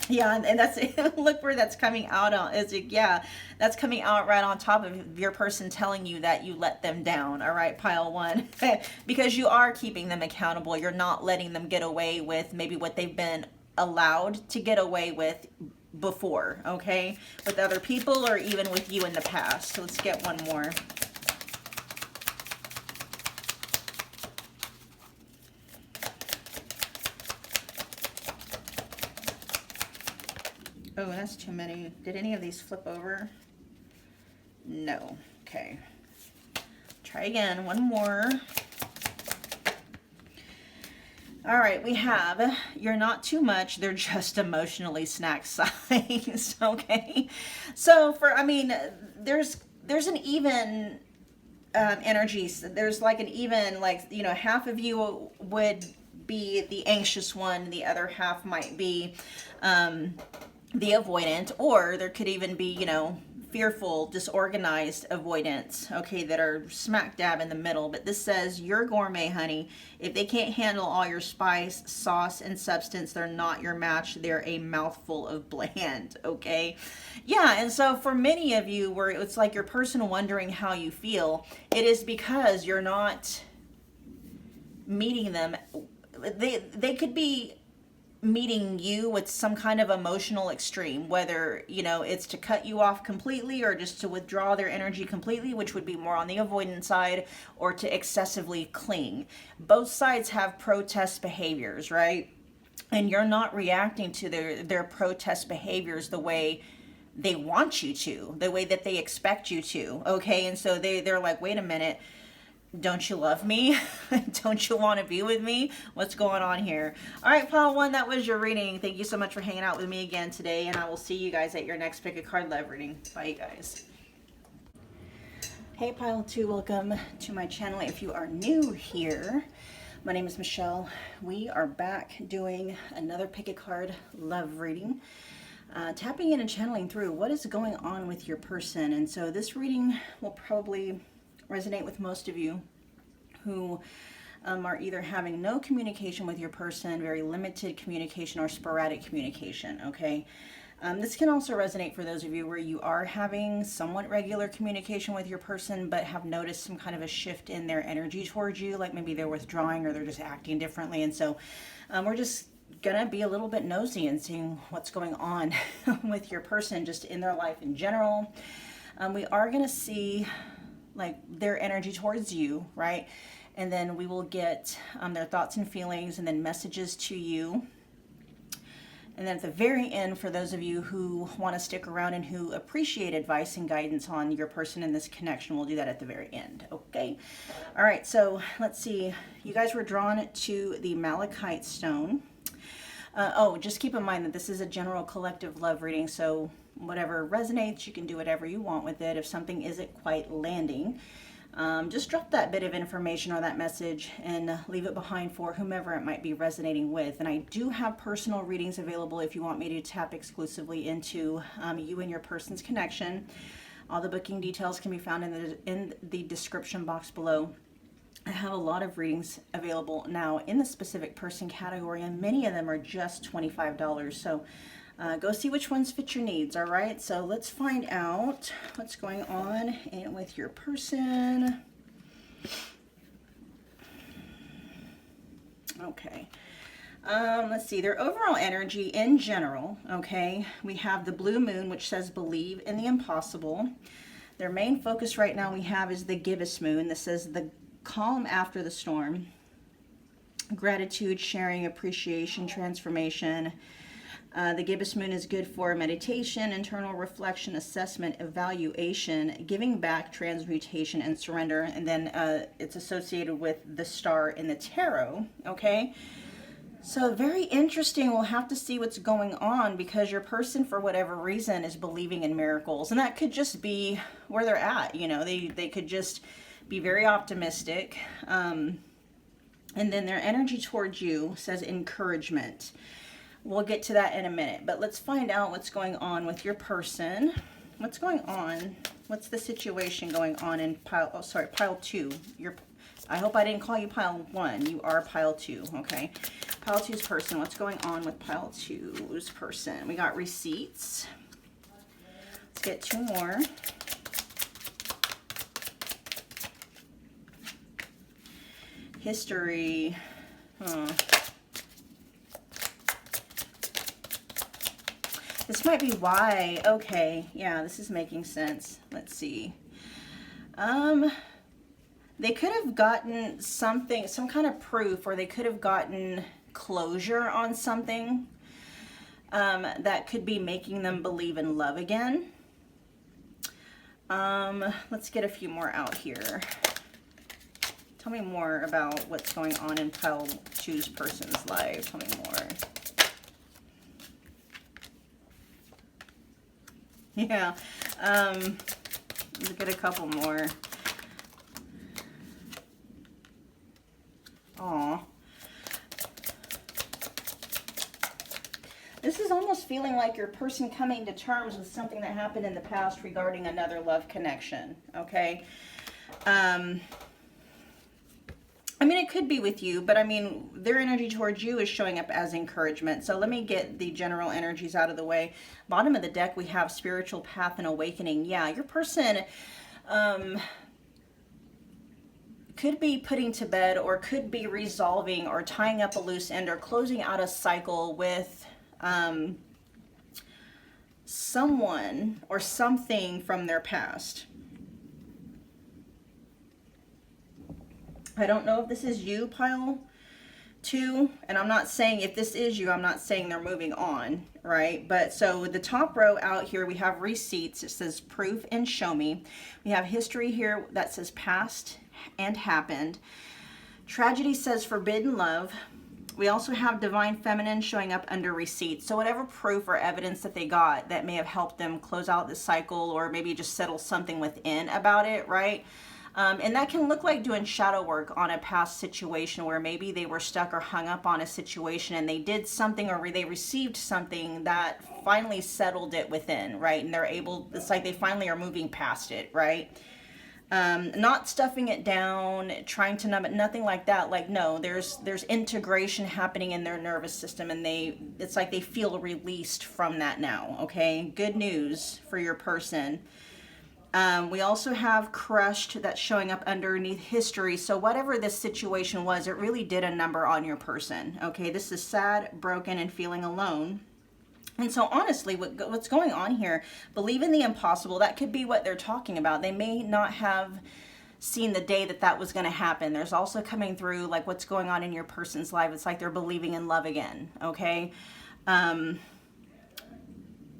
Yeah, and that's look where that's coming out on. Is it? Yeah, that's coming out right on top of your person telling you that you let them down. All right, pile one, because you are keeping them accountable. You're not letting them get away with maybe what they've been allowed to get away with before. Okay, with other people or even with you in the past. So let's get one more. Oh, that's too many. Did any of these flip over? No. Okay. Try again. One more. All right, we have, you're not too much, they're just emotionally snack size. Okay. So I mean, there's an even energy. There's like an even, like, you know, half of you would be the anxious one, the other half might be the avoidant, or there could even be, you know, fearful, disorganized avoidance, okay, that are smack dab in the middle. But this says you're gourmet, honey. If they can't handle all your spice, sauce, and substance, they're not your match. They're a mouthful of bland, okay? Yeah, and so for many of you, where it's like your person wondering how you feel, it is because you're not meeting them. They could be meeting you with some kind of emotional extreme, whether, you know, it's to cut you off completely or just to withdraw their energy completely, which would be more on the avoidant side, or to excessively cling. Both sides have protest behaviors, right? And you're not reacting to their protest behaviors the way they want you to, the way that they expect you to, okay? And so they're like, wait a minute, don't you love me? Don't you want to be with me? What's going on here? All right, pile one, that was your reading. Thank you so much for hanging out with me again today, and I will see you guys at your next Pick a Card Love reading. Bye, you guys. Hey, pile two, welcome to my channel. If you are new here, my name is Michelle. We are back doing another Pick a Card Love reading. Tapping in and channeling through what is going on with your person. And so this reading will probably resonate with most of you who are either having no communication with your person, very limited communication, or sporadic communication, okay? This can also resonate for those of you where you are having somewhat regular communication with your person, but have noticed some kind of a shift in their energy towards you, like maybe they're withdrawing or they're just acting differently. And so we're just gonna be a little bit nosy and seeing what's going on with your person, just in their life in general. We are gonna see like their energy towards you, right? And then we will get their thoughts and feelings, and then messages to you. And then at the very end, for those of you who want to stick around and who appreciate advice and guidance on your person in this connection, we'll do that at the very end, okay? All right, so let's see. You guys were drawn to the Malachite stone. Oh, just keep in mind that this is a general collective love reading, so whatever resonates, you can do whatever you want with it. If something isn't quite landing, Just drop that bit of information or that message and leave it behind for whomever it might be resonating with. And I do have personal readings available if you want me to tap exclusively into you and your person's connection. All the booking details can be found in the description box below. I have a lot of readings available now in the specific person category, and many of them are just $25. So go see which ones fit your needs, all right? So let's find out what's going on with your person. Okay. Let's see, their overall energy in general, okay? We have the blue moon, which says believe in the impossible. Their main focus right now we have is the gibbous moon. This says the calm after the storm. Gratitude, sharing, appreciation, transformation. The gibbous moon is good for meditation, internal reflection, assessment, evaluation, giving back, transmutation, and surrender. And then it's associated with the star in the tarot, okay? So very interesting. We'll have to see what's going on because your person, for whatever reason, is believing in miracles. And that could just be where they're at. You know, they could just be very optimistic. And then their energy towards you says encouragement. We'll get to that in a minute. But let's find out what's going on with your person. What's going on? What's the situation going on in pile 2? I hope I didn't call you pile 1. You are pile 2, okay? Pile 2's person. What's going on with pile 2's person? We got receipts. Let's get 2 more. History. This might be why. Okay, yeah, this is making sense. Let's see. They could have gotten something, some kind of proof, or they could have gotten closure on something that could be making them believe in love again. Let's get a few more out here. Tell me more about what's going on in pile 2's person's life. Tell me more. Yeah. Let's get a couple more. Aw. This is almost feeling like your person coming to terms with something that happened in the past regarding another love connection, okay? I mean, it could be with you, but I mean, their energy towards you is showing up as encouragement. So let me get the general energies out of the way. Bottom of the deck, we have spiritual path and awakening. Yeah, your person could be putting to bed, or could be resolving or tying up a loose end, or closing out a cycle with someone or something from their past. I don't know if this is you, pile 2, and I'm not saying if this is you, I'm not saying they're moving on, right? But so the top row out here, we have receipts. It says proof and show me. We have history here that says past and happened. Tragedy says forbidden love. We also have divine feminine showing up under receipts. So whatever proof or evidence that they got that may have helped them close out this cycle, or maybe just settle something within about it, right? And that can look like doing shadow work on a past situation where maybe they were stuck or hung up on a situation, and they did something, or they received something that finally settled it within, right? And they're able, it's like they finally are moving past it, right? Not stuffing it down, trying to numb it, nothing like that. Like, no, there's integration happening in their nervous system, and it's like they feel released from that now, okay? Good news for your person. We also have crushed that's showing up underneath history. So whatever this situation was, it really did a number on your person. Okay, this is sad, broken, and feeling alone. And so honestly, what's going on here, believe in the impossible. That could be what they're talking about. They may not have seen the day that was going to happen. There's also coming through like what's going on in your person's life. It's like they're believing in love again. Okay. And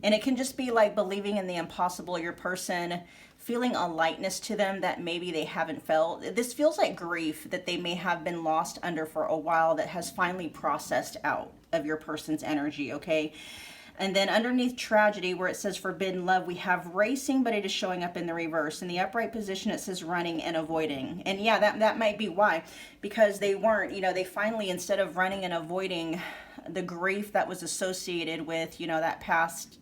it can just be like believing in the impossible. Your person feeling a lightness to them that maybe they haven't felt. This feels like grief that they may have been lost under for a while, that has finally processed out of your person's energy, okay? And then underneath tragedy, where it says forbidden love, we have racing, but it is showing up in the reverse. In the upright position, it says running and avoiding. And yeah, that might be why. Because they weren't, they finally, instead of running and avoiding the grief that was associated with, that past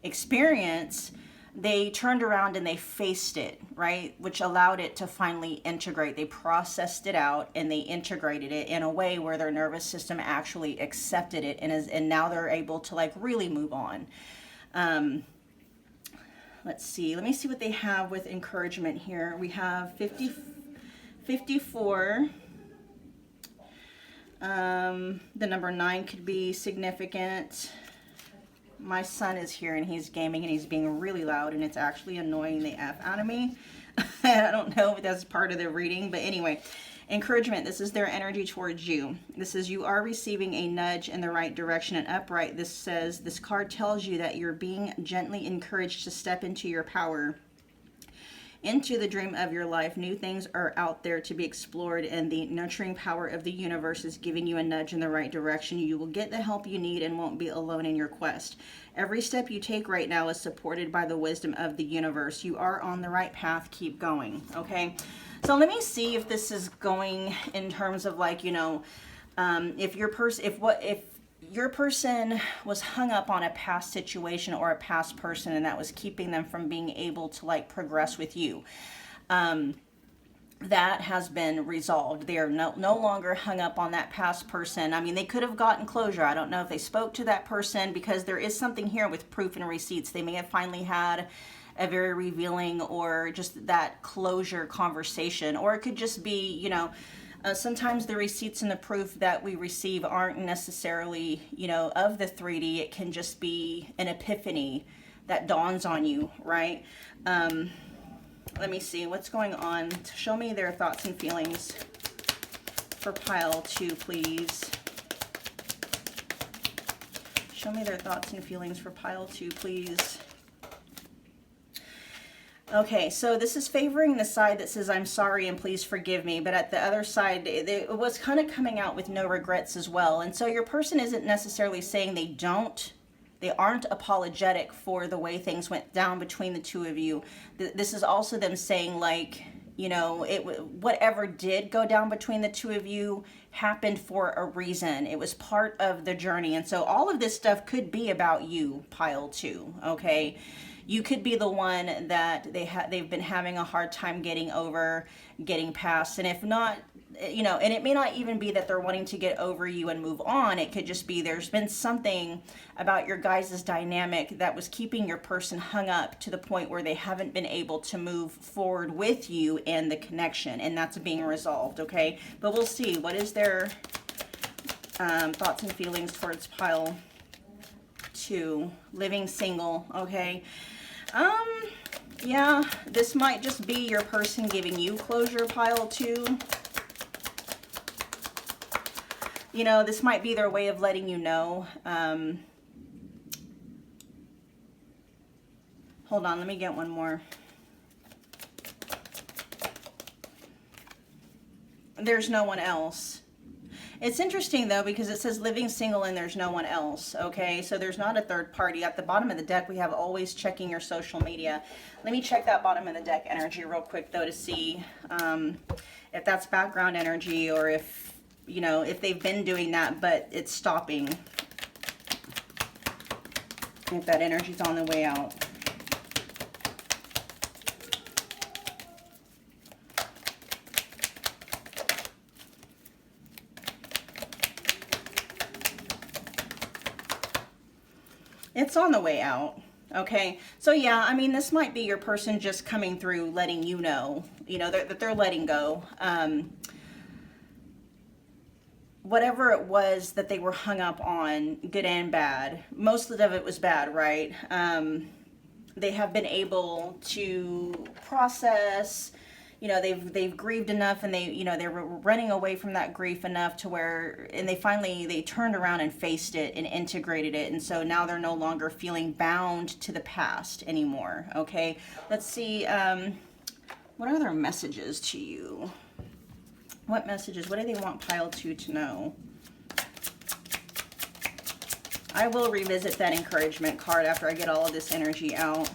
experience, they turned around and they faced it, right? Which allowed it to finally integrate. They processed it out and they integrated it in a way where their nervous system actually accepted it, and now they're able to like really move on. Let's see. Let me see what they have with encouragement here. We have 54. The number 9 could be significant. My son is here and he's gaming and he's being really loud and it's actually annoying the F out of me. I don't know if that's part of the reading, but anyway, encouragement. This is their energy towards you. This is, you are receiving a nudge in the right direction. And upright, this says, this card tells you that you're being gently encouraged to step into your power, into the dream of your life. New things are out there to be explored, and the nurturing power of the universe is giving you a nudge in the right direction. You will get the help you need and won't be alone in your quest. Every step you take right now is supported by the wisdom of the universe. You are on the right path. Keep going. Okay, so let me see if this is going in terms of like, if your person was hung up on a past situation or a past person, and that was keeping them from being able to like progress with you. That has been resolved. They are no longer hung up on that past person. I mean, they could have gotten closure. I don't know if they spoke to that person, because there is something here with proof and receipts. They may have finally had a very revealing or just that closure conversation, or it could just be, sometimes the receipts and the proof that we receive aren't necessarily, of the 3D. It can just be an epiphany that dawns on you, right? Let me see what's going on. Show me their thoughts and feelings for pile 2, please. Show me their thoughts and feelings for pile 2, please. Okay, so this is favoring the side that says, I'm sorry and please forgive me. But at the other side, it was kind of coming out with no regrets as well. And so your person isn't necessarily saying they aren't apologetic for the way things went down between the two of you. This is also them saying like, whatever did go down between the two of you happened for a reason. It was part of the journey. And so all of this stuff could be about you, pile 2, okay? You could be the one that they've been having a hard time getting over, getting past. And if not, and it may not even be that they're wanting to get over you and move on. It could just be there's been something about your guys' dynamic that was keeping your person hung up to the point where they haven't been able to move forward with you and the connection. And that's being resolved, okay? But we'll see. What is their thoughts and feelings towards pile 2? Living single, okay? Yeah, this might just be your person giving you closure, pile 2. This might be their way of letting you know. Hold on, let me get one more. There's no one else. It's interesting though, because it says living single and there's no one else, okay? So there's not a third party. At the bottom of the deck, we have always checking your social media. Let me check that bottom of the deck energy real quick though to see if that's background energy, or if, if they've been doing that, but it's stopping. If that energy's on the way out. It's on the way out. Okay, so yeah, I mean, this might be your person just coming through, letting you know, that they're letting go. Whatever it was that they were hung up on, good and bad, most of it was bad, right? They have been able to process, they've grieved enough, and they were running away from that grief enough to where, and they turned around and faced it and integrated it. And so now they're no longer feeling bound to the past anymore. Okay, let's see, what are their messages to you? What messages, what do they want pile 2 to know? I will revisit that encouragement card after I get all of this energy out.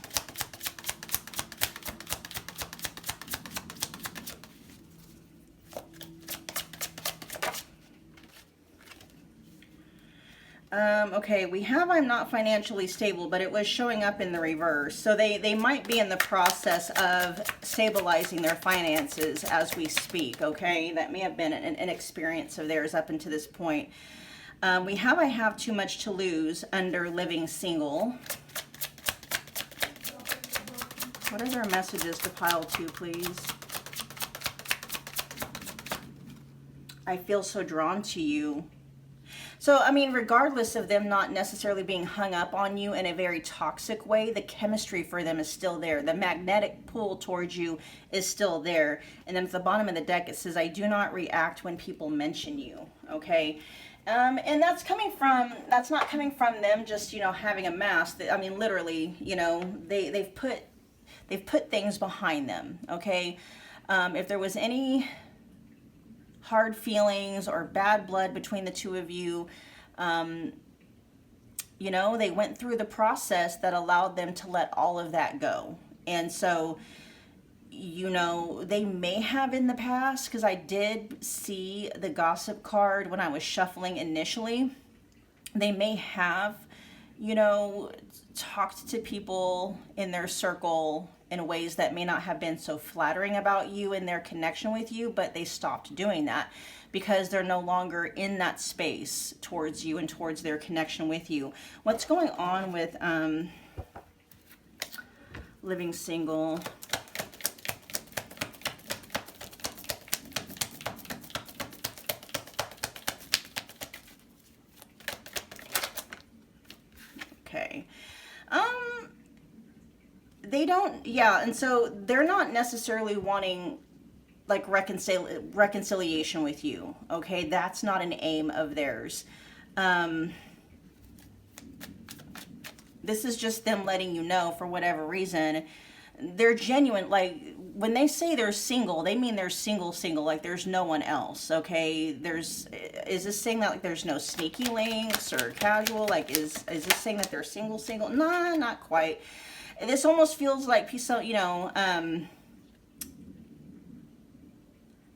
Okay, we have I'm not financially stable, but it was showing up in the reverse. So they might be in the process of stabilizing their finances as we speak, okay? That may have been an experience of theirs up until this point. We have I have too much to lose under living single. What are their messages to pile 2, please? I feel so drawn to you. So, I mean, regardless of them not necessarily being hung up on you in a very toxic way, the chemistry for them is still there. The magnetic pull towards you is still there. And then at the bottom of the deck, it says, I do not react when people mention you, okay? And that's not coming from them just, you know, having a mask. I mean, literally, you know, they've put things behind them, okay? If there was any hard feelings or bad blood between the two of you, you know, they went through the process that allowed them to let all of that go. And so, you know, they may have in the past, because I did see the gossip card when I was shuffling initially, they may have, you know, talked to people in their circle in ways that may not have been so flattering about you and their connection with you, but they stopped doing that because they're no longer in that space towards you and towards their connection with you. What's going on with living single? Okay. They don't, yeah, and so they're not necessarily wanting like reconciliation with you, okay? That's not an aim of theirs. This is just them letting you know, for whatever reason, they're genuine. Like, when they say they're single, they mean they're single, like there's no one else, okay? Is this saying that like there's no sneaky links or casual? Like, is this saying that they're single? Nah, not quite. This almost feels like, you know,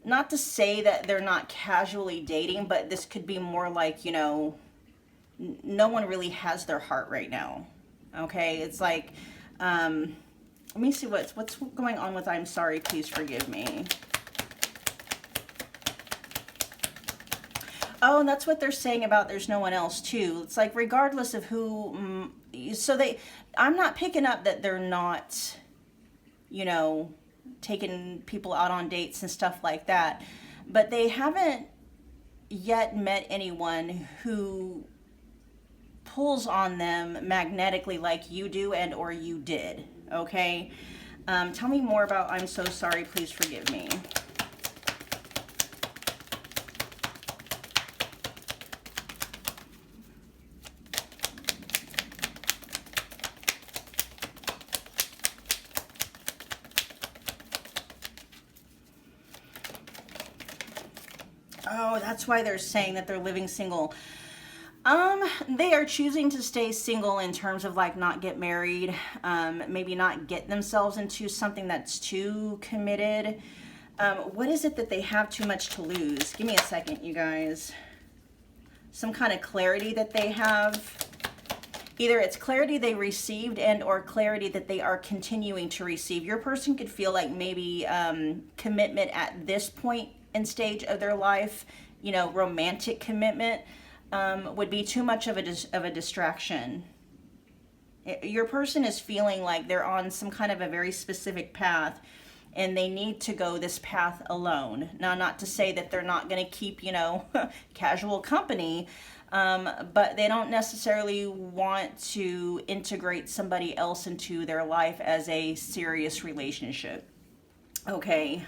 not to say that they're not casually dating, but this could be more like, you know, no one really has their heart right now, okay? It's like, let me see what's going on with I'm sorry, please forgive me. Oh, and that's what they're saying about there's no one else too. It's like regardless of who, I'm not picking up that they're not, you know, taking people out on dates and stuff like that. But they haven't yet met anyone who pulls on them magnetically like you do and or you did, okay? Tell me more about I'm so sorry, please forgive me. Oh, that's why they're saying that they're living single. They are choosing to stay single in terms of like not get married, maybe not get themselves into something that's too committed. What is it that they have too much to lose? Give me a second, you guys. Some kind of clarity that they have. Either it's clarity they received and or clarity that they are continuing to receive. Your person could feel like maybe commitment at this point and stage of their life, you know, romantic commitment, would be too much of a distraction. Your person is feeling like they're on some kind of a very specific path and they need to go this path alone. Now, not to say that they're not going to keep, you know, casual company, but they don't necessarily want to integrate somebody else into their life as a serious relationship. Okay.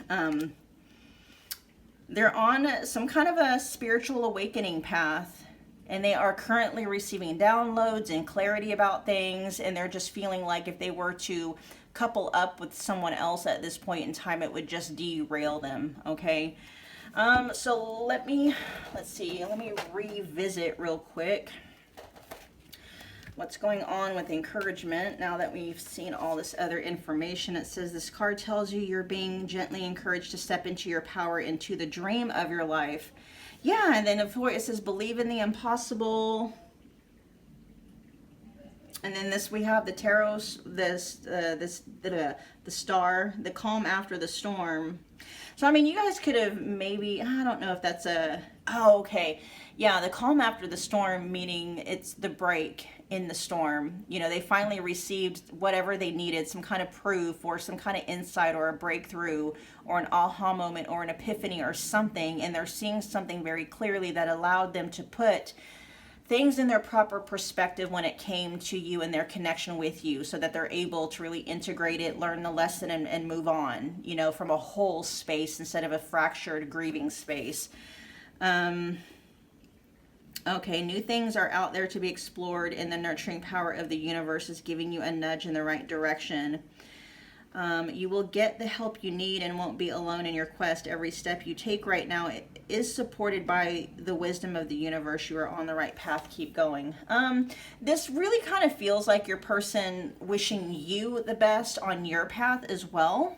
They're on some kind of a spiritual awakening path, and they are currently receiving downloads and clarity about things, and they're just feeling like if they were to couple up with someone else at this point in time, it would just derail them, okay? So let me revisit real quick. what's going on with encouragement now that we've seen all this other information. It says this card tells you you're being gently encouraged to step into your power, into the dream of your life. Yeah, and then before it says believe in the impossible. And then this, we have the tarot, the star, the calm after the storm. So I mean, you guys could have maybe, I don't know if that's a, oh, okay, yeah, the calm after the storm, meaning it's the break in the storm. You know, they finally received whatever they needed, some kind of proof or some kind of insight or a breakthrough or an aha moment or an epiphany or something, and they're seeing something very clearly that allowed them to put things in their proper perspective when it came to you and their connection with you, so that they're able to really integrate it, learn the lesson, and move on, you know, from a whole space instead of a fractured, grieving space. Okay, new things are out there to be explored, and the nurturing power of the universe is giving you a nudge in the right direction. You will get the help you need and won't be alone in your quest. Every step you take right now is supported by the wisdom of the universe. You are on the right path. Keep going. This really kind of feels like your person wishing you the best on your path as well.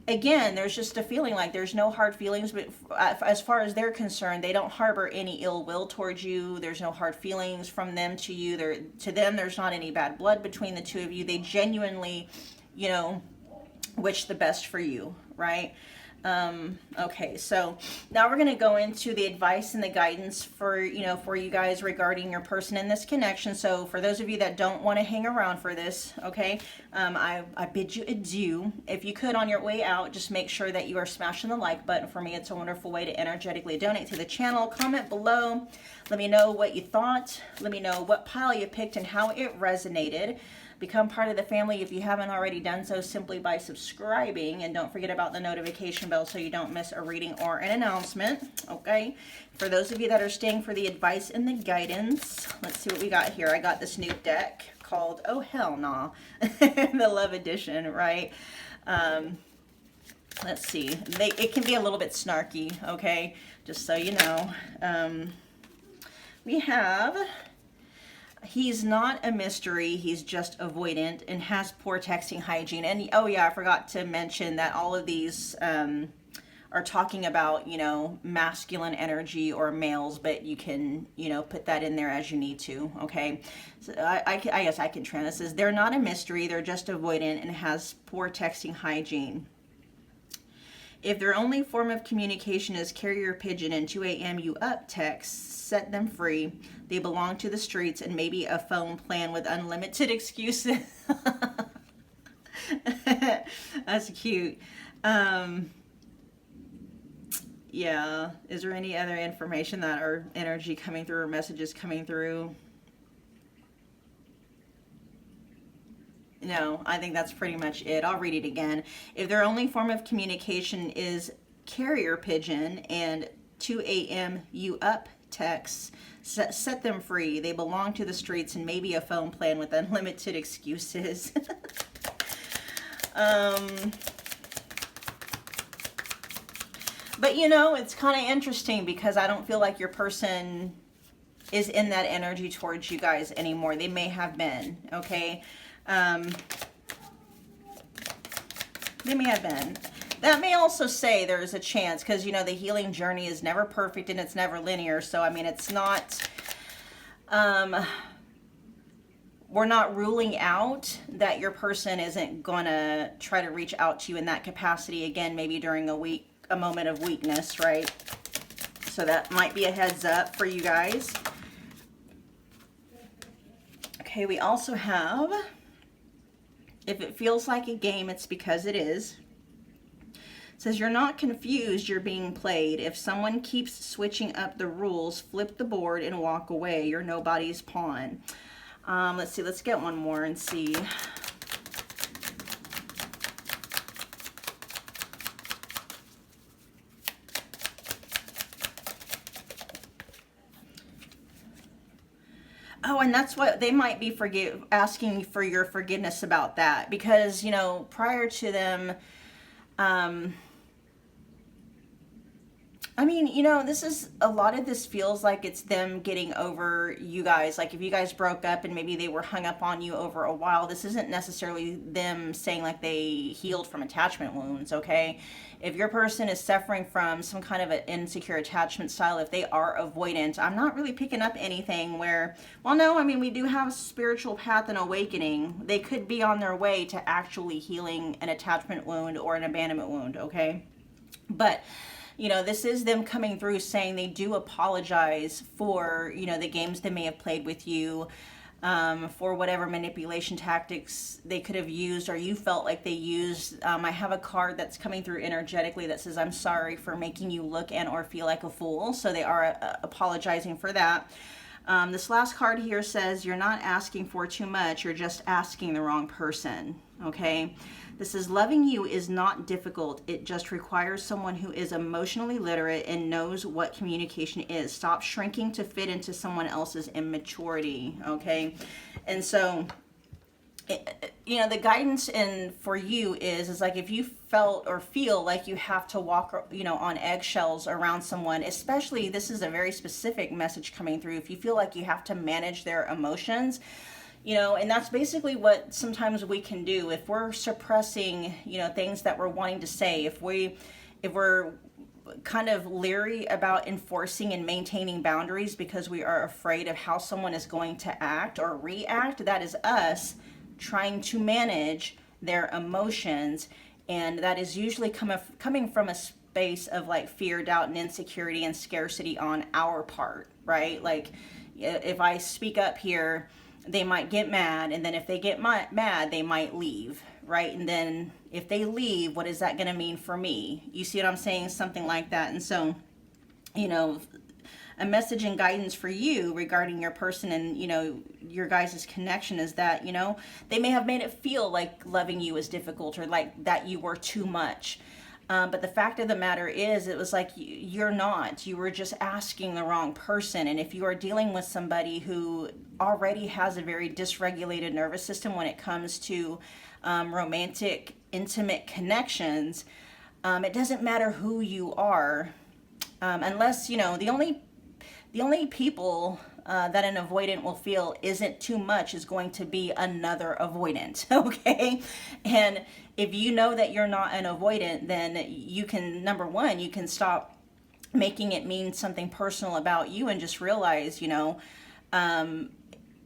Again, there's just a feeling like there's no hard feelings, but as far as they're concerned, they don't harbor any ill will towards you. There's no hard feelings from them to you. To them, there's not any bad blood between the two of you. They genuinely, you know, wish the best for you, right? Okay, so now we're going to go into the advice and the guidance for, you know, for you guys regarding your person in this connection. So for those of you that don't want to hang around for this, okay, I bid you adieu. If you could, on your way out, just make sure that you are smashing the like button. For me, it's a wonderful way to energetically donate to the channel. Comment below. Let me know what you thought. Let me know what pile you picked and how it resonated. Become part of the family if you haven't already done so, simply by subscribing, and don't forget about the notification bell so you don't miss a reading or an announcement. Okay, for those of you that are staying for the advice and the guidance, let's see what we got here. I got this new deck called Oh Hell Nah, the Love Edition, right? Let's see, it can be a little bit snarky, okay, just so you know. We have, he's not a mystery, he's just avoidant and has poor texting hygiene. And oh yeah, I forgot to mention that all of these are talking about, you know, masculine energy or males, but you can, you know, put that in there as you need to, okay? So I guess I can translate. This is, they're not a mystery, they're just avoidant and has poor texting hygiene. If their only form of communication is carrier pigeon and 2 a.m. you up text, set them free. They belong to the streets and maybe a phone plan with unlimited excuses. That's cute. Yeah. Is there any other information that or energy coming through or messages coming through? No, I think that's pretty much it. I'll read it again. If their only form of communication is carrier pigeon and 2 a.m. you up texts, set them free. They belong to the streets and maybe a phone plan with unlimited excuses. But you know, it's kind of interesting because I don't feel like your person is in that energy towards you guys anymore. They may have been, okay? They may have been. That may also say there's a chance, because you know the healing journey is never perfect and it's never linear. So I mean, it's not, we're not ruling out that your person isn't gonna try to reach out to you in that capacity again, maybe during a moment of weakness, right? So that might be a heads up for you guys. Okay, we also have, if it feels like a game, it's because it is. It says you're not confused, you're being played. If someone keeps switching up the rules, flip the board and walk away. You're nobody's pawn. Let's see, let's get one more and see. Oh, and that's what they might be asking for your forgiveness about that, because you know prior to them I mean, you know, this is a lot of this feels like it's them getting over you guys. Like if you guys broke up and maybe they were hung up on you over a while, this isn't necessarily them saying like they healed from attachment wounds, okay? If your person is suffering from some kind of an insecure attachment style, if they are avoidant, I'm not really picking up anything where, well, no, I mean, we do have a spiritual path and awakening. They could be on their way to actually healing an attachment wound or an abandonment wound, okay? But you know, this is them coming through saying they do apologize for, you know, the games they may have played with you, for whatever manipulation tactics they could have used or you felt like they used. I have a card that's coming through energetically that says, I'm sorry for making you look and or feel like a fool. So they are apologizing for that. This last card here says, you're not asking for too much. You're just asking the wrong person. Okay. This is, loving you is not difficult. It just requires someone who is emotionally literate and knows what communication is. Stop shrinking to fit into someone else's immaturity, okay? And so, you know, the guidance for you is like if you felt or feel like you have to walk, you know, on eggshells around someone, especially, this is a very specific message coming through. If you feel like you have to manage their emotions, you know, and that's basically what sometimes we can do if we're suppressing, you know, things that we're wanting to say. If we're kind of leery about enforcing and maintaining boundaries because we are afraid of how someone is going to act or react, that is us trying to manage their emotions. And that is usually coming from a space of like fear, doubt, and insecurity and scarcity on our part, right? Like if I speak up here, they might get mad, and then if they get mad, they might leave, right? And then if they leave, what is that going to mean for me? You see what I'm saying? Something like that. And so, you know, a message and guidance for you regarding your person and, you know, your guys' connection is that, you know, they may have made it feel like loving you is difficult or like that you were too much. But the fact of the matter is, it was like, you're not. You were just asking the wrong person. And if you are dealing with somebody who already has a very dysregulated nervous system when it comes to romantic, intimate connections, it doesn't matter who you are, unless, you know, the only people that an avoidant will feel isn't too much is going to be another avoidant, okay? And if you know that you're not an avoidant, then you can, number one, you can stop making it mean something personal about you and just realize, you know,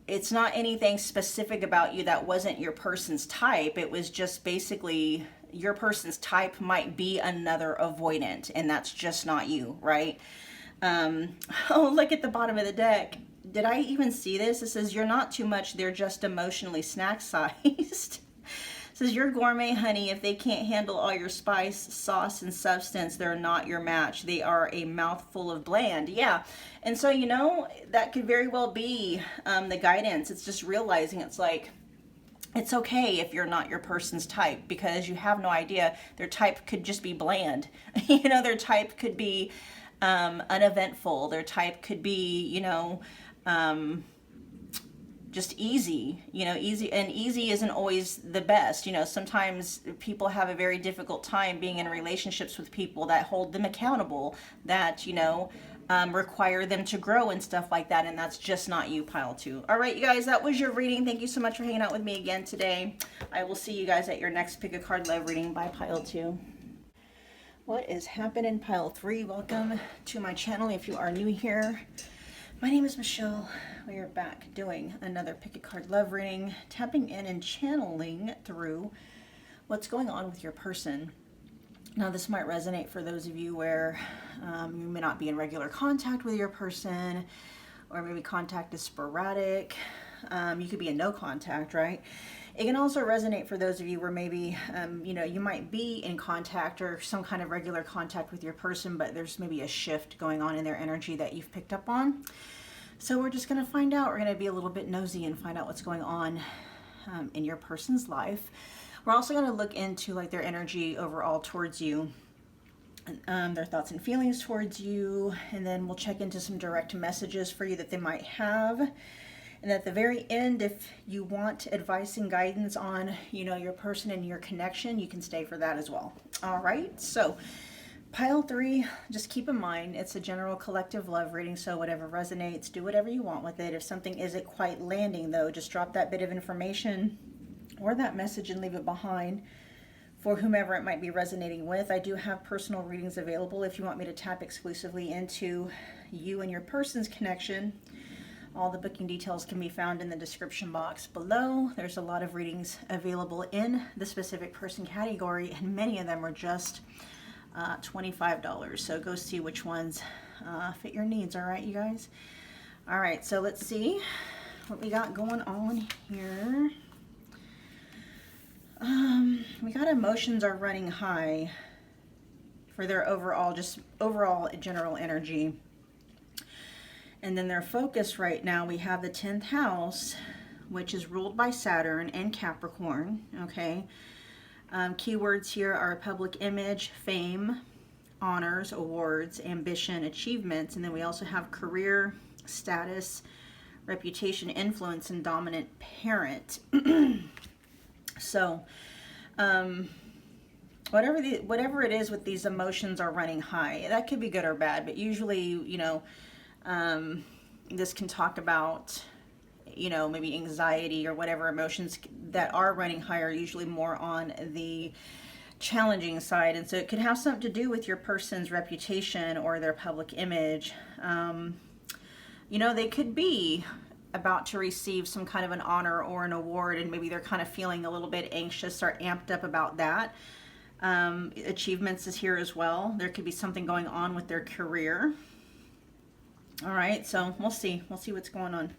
it's not anything specific about you that wasn't your person's type. It was just basically your person's type might be another avoidant, and that's just not you, right? Oh, look at the bottom of the deck. Did I even see this? It says, you're not too much. They're just emotionally snack-sized. It says, you're gourmet, honey. If they can't handle all your spice, sauce, and substance, they're not your match. They are a mouthful of bland. Yeah. And so, you know, that could very well be the guidance. It's just realizing it's like, it's okay if you're not your person's type, because you have no idea. Their type could just be bland. You know, their type could be uneventful. Their type could be, you know, just easy, you know, easy, and easy isn't always the best. You know, sometimes people have a very difficult time being in relationships with people that hold them accountable, that, you know, require them to grow and stuff like that. And that's just not you, pile two. All right, you guys, that was your reading. Thank you so much for hanging out with me again today. I will see you guys at your next Pick a Card Love reading by pile two. What is happening, pile three? Welcome to my channel. If you are new here, my name is Michelle. We are back doing another Pick a Card Love reading, tapping in and channeling through what's going on with your person. Now, this might resonate for those of you where you may not be in regular contact with your person, or maybe contact is sporadic. You could be in no contact, right? It can also resonate for those of you where maybe, you know, you might be in contact or some kind of regular contact with your person, but there's maybe a shift going on in their energy that you've picked up on. So we're just going to find out. We're going to be a little bit nosy and find out what's going on in your person's life. We're also going to look into like their energy overall towards you, their thoughts and feelings towards you, and then we'll check into some direct messages for you that they might have. And at the very end, if you want advice and guidance on, you know, your person and your connection, you can stay for that as well. All right. So Pile 3, just keep in mind, it's a general collective love reading, so whatever resonates, do whatever you want with it. If something isn't quite landing, though, just drop that bit of information or that message and leave it behind for whomever it might be resonating with. I do have personal readings available if you want me to tap exclusively into you and your person's connection. All the booking details can be found in the description box below. There's a lot of readings available in the specific person category, and many of them are just $25. So go see which ones fit your needs. All right, you guys. All right, so let's see what we got going on here. We got emotions are running high for their overall general energy. And then their focus right now, we have the 10th house, which is ruled by Saturn and Capricorn. Okay. Keywords here are public image, fame, honors, awards, ambition, achievements, and then we also have career, status, reputation, influence, and dominant parent. So, whatever it is with these emotions are running high. That could be good or bad, but usually, you know, this can talk about, you know, maybe anxiety or whatever emotions that are running high are usually more on the challenging side. And so it could have something to do with your person's reputation or their public image. You know, they could be about to receive some kind of an honor or an award, and maybe they're kind of feeling a little bit anxious or amped up about that. Achievements is here as well. There could be something going on with their career. All right, so we'll see what's going on.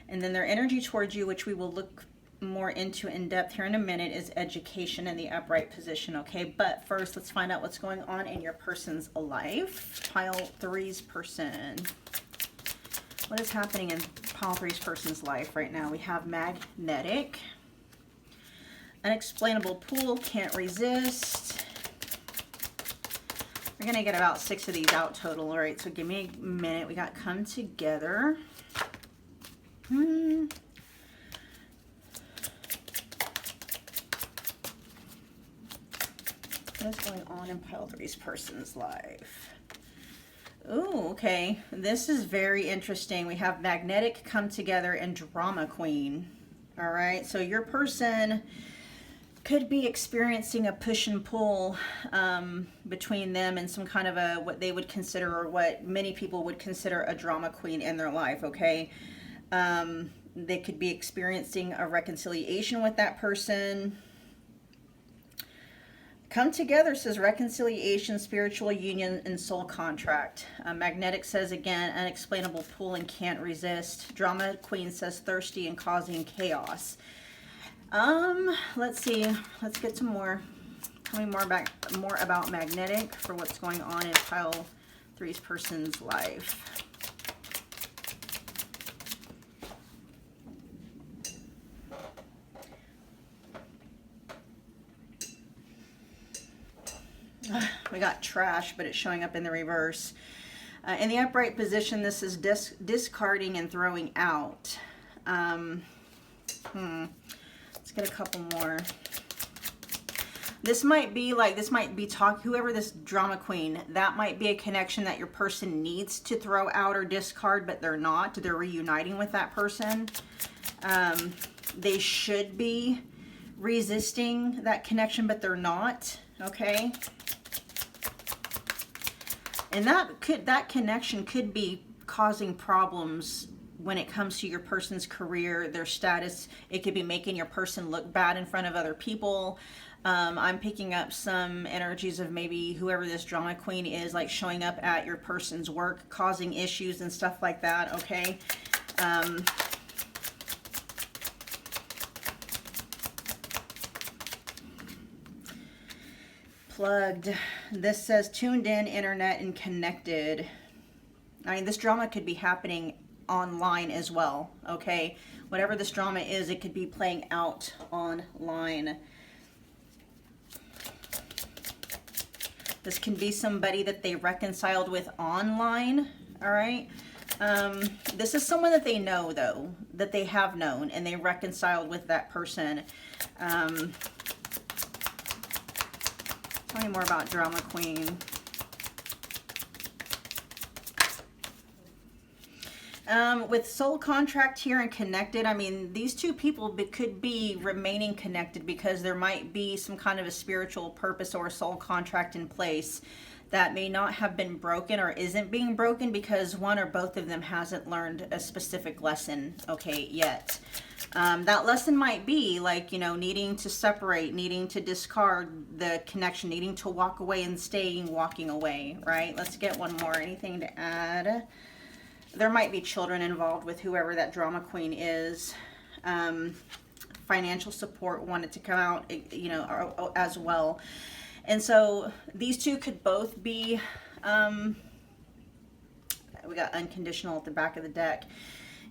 And then their energy towards you, which we will look more into in depth here in a minute, is education in the upright position. Okay, but first let's find out what's going on in your person's life. Pile 3's person. What is happening in Pile 3's person's life right now? We have magnetic, unexplainable pull, can't resist. We're going to get about 6 of these out total. All right, so give me a minute. We got come together. What is going on in Pile 3's person's life? Ooh, okay. This is very interesting. We have magnetic, come together, and drama queen. All right, so your person could be experiencing a push and pull between them and some kind of a, what they would consider, or what many people would consider, a drama queen in their life. Okay. They could be experiencing a reconciliation with that person. Come together says reconciliation, spiritual union, and soul contract. Magnetic says, again, unexplainable pull and can't resist. Drama queen says thirsty and causing chaos. Let's see. Let's get some more. Tell me more about magnetic for what's going on in Pile 3's person's life. We got trash, but it's showing up in the reverse. In the upright position, this is discarding and throwing out. Let's get a couple more. This might be whoever this drama queen, that might be a connection that your person needs to throw out or discard, but they're not. They're reuniting with that person. They should be resisting that connection, but they're not. Okay. And that connection could be causing problems when it comes to your person's career, their status. It could be making your person look bad in front of other people. I'm picking up some energies of maybe whoever this drama queen is, like showing up at your person's work, causing issues and stuff like that. Okay. Plugged. This says tuned in, internet, and connected. I mean, this drama could be happening online as well. Okay, whatever this drama is, it could be playing out online. This can be somebody that they reconciled with online. All right. This is someone that they know, though, that they have known, and they reconciled with that person. Tell me more about drama queen. With soul contract here and connected, I mean, these two people could be remaining connected because there might be some kind of a spiritual purpose or a soul contract in place that may not have been broken or isn't being broken because one or both of them hasn't learned a specific lesson, okay, yet. That lesson might be like, you know, needing to separate, needing to discard the connection, needing to walk away and walking away, right? Let's get one more. Anything to add? There might be children involved with whoever that drama queen is. Financial support wanted to come out, you know, as well. And so these two could both be, we got unconditional at the back of the deck.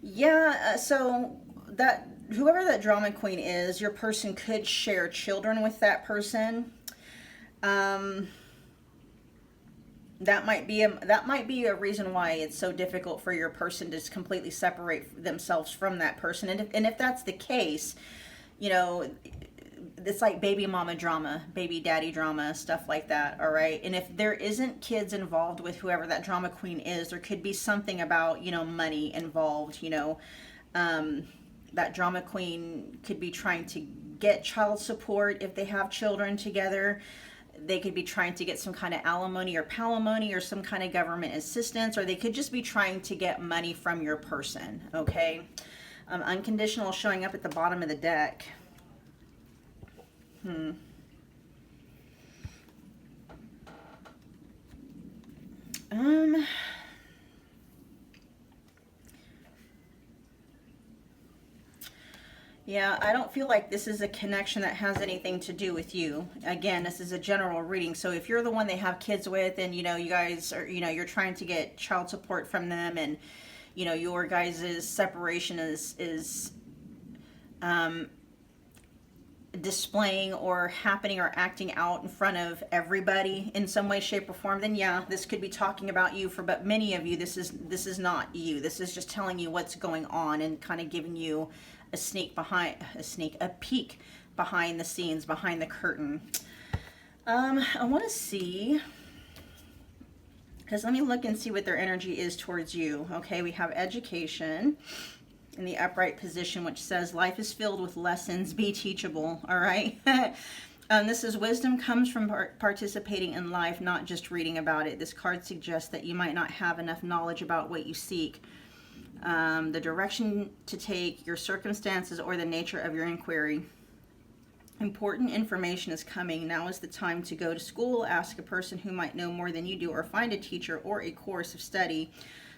Yeah, so that whoever that drama queen is, your person could share children with that person. That might be a reason why it's so difficult for your person to completely separate themselves from that person. And if that's the case, you know, it's like baby mama drama, baby daddy drama, stuff like that, all right? And if there isn't kids involved with whoever that drama queen is, there could be something about, you know, money involved, you know. That drama queen could be trying to get child support if they have children together. They could be trying to get some kind of alimony or palimony or some kind of government assistance, or they could just be trying to get money from your person, okay? Unconditional showing up at the bottom of the deck. Yeah, I don't feel like this is a connection that has anything to do with you. Again, this is a general reading. So if you're the one they have kids with and, you know, you guys are, you know, you're trying to get child support from them and, you know, your guys' separation is displaying or happening or acting out in front of everybody in some way, shape, or form, then yeah, this could be talking about you. But many of you, this is not you. This is just telling you what's going on and kind of giving you a peek behind the scenes, behind the curtain. I want to see, because let me look and see what their energy is towards you. Okay, we have education in the upright position, which says life is filled with lessons, be teachable. All right. This is wisdom comes from participating in life, not just reading about it. This card suggests that you might not have enough knowledge about what you seek, the direction to take, your circumstances, or the nature of your inquiry. Important information is coming. Now is the time to go to school, ask a person who might know more than you do, or find a teacher or a course of study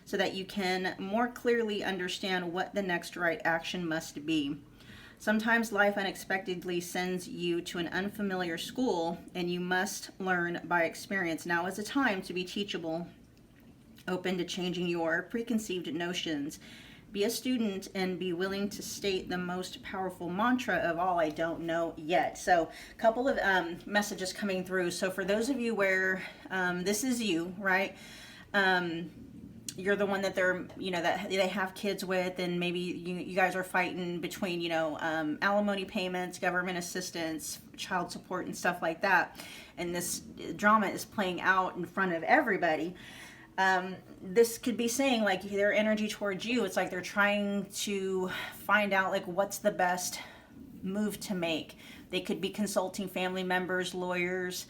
so that you can more clearly understand what the next right action must be. Sometimes life unexpectedly sends you to an unfamiliar school, and you must learn by experience. Now is the time to be teachable, open to changing your preconceived notions. Be a student and be willing to state the most powerful mantra of all, I don't know yet. So a couple of messages coming through. So for those of you where this is you, right? You're the one that they're, you know, that they have kids with, and maybe you guys are fighting between, you know, alimony payments, government assistance, child support, and stuff like that. And this drama is playing out in front of everybody. This could be saying, like, their energy towards you, it's like they're trying to find out, like, what's the best move to make. They could be consulting family members, lawyers,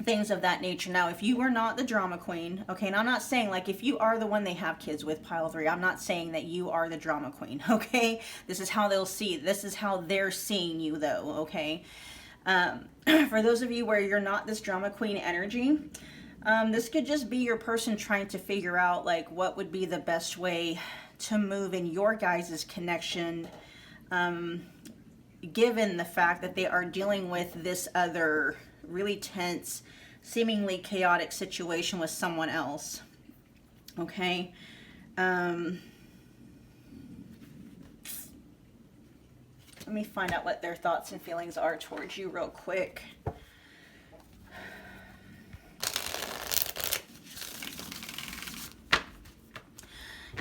things of that nature. Now, if you are not the drama queen, okay, and I'm not saying, like, if you are the one they have kids with, pile 3, I'm not saying that you are the drama queen, okay? This is how they'll see it. This is how they're seeing you, though, okay? For those of you where you're not this drama queen energy, this could just be your person trying to figure out, like, what would be the best way to move in your guys' connection, given the fact that they are dealing with this other really tense, seemingly chaotic situation with someone else. Okay. Let me find out what their thoughts and feelings are towards you real quick.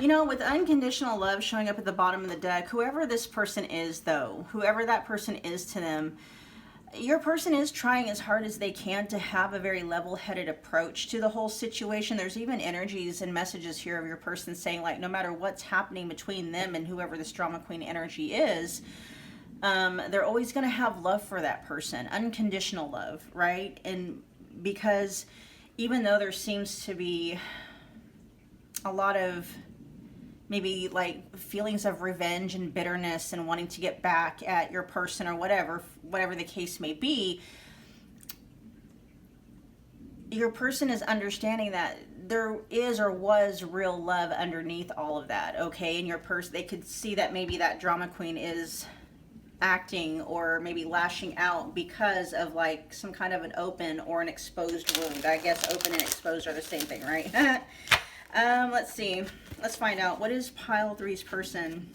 You know, with unconditional love showing up at the bottom of the deck, whoever this person is, though, whoever that person is to them, Your person is trying as hard as they can to have a very level-headed approach to the whole situation. There's even energies and messages here of your person saying, like, no matter what's happening between them and whoever this drama queen energy is, they're always going to have love for that person, unconditional love, right? And because even though there seems to be a lot of maybe like feelings of revenge and bitterness and wanting to get back at your person or whatever the case may be, your person is understanding that there is or was real love underneath all of that, okay? And your person, they could see that maybe that drama queen is acting or maybe lashing out because of like some kind of an open or an exposed wound. I guess open and exposed are the same thing, right? Let's see. Let's find out. What is pile 3's person?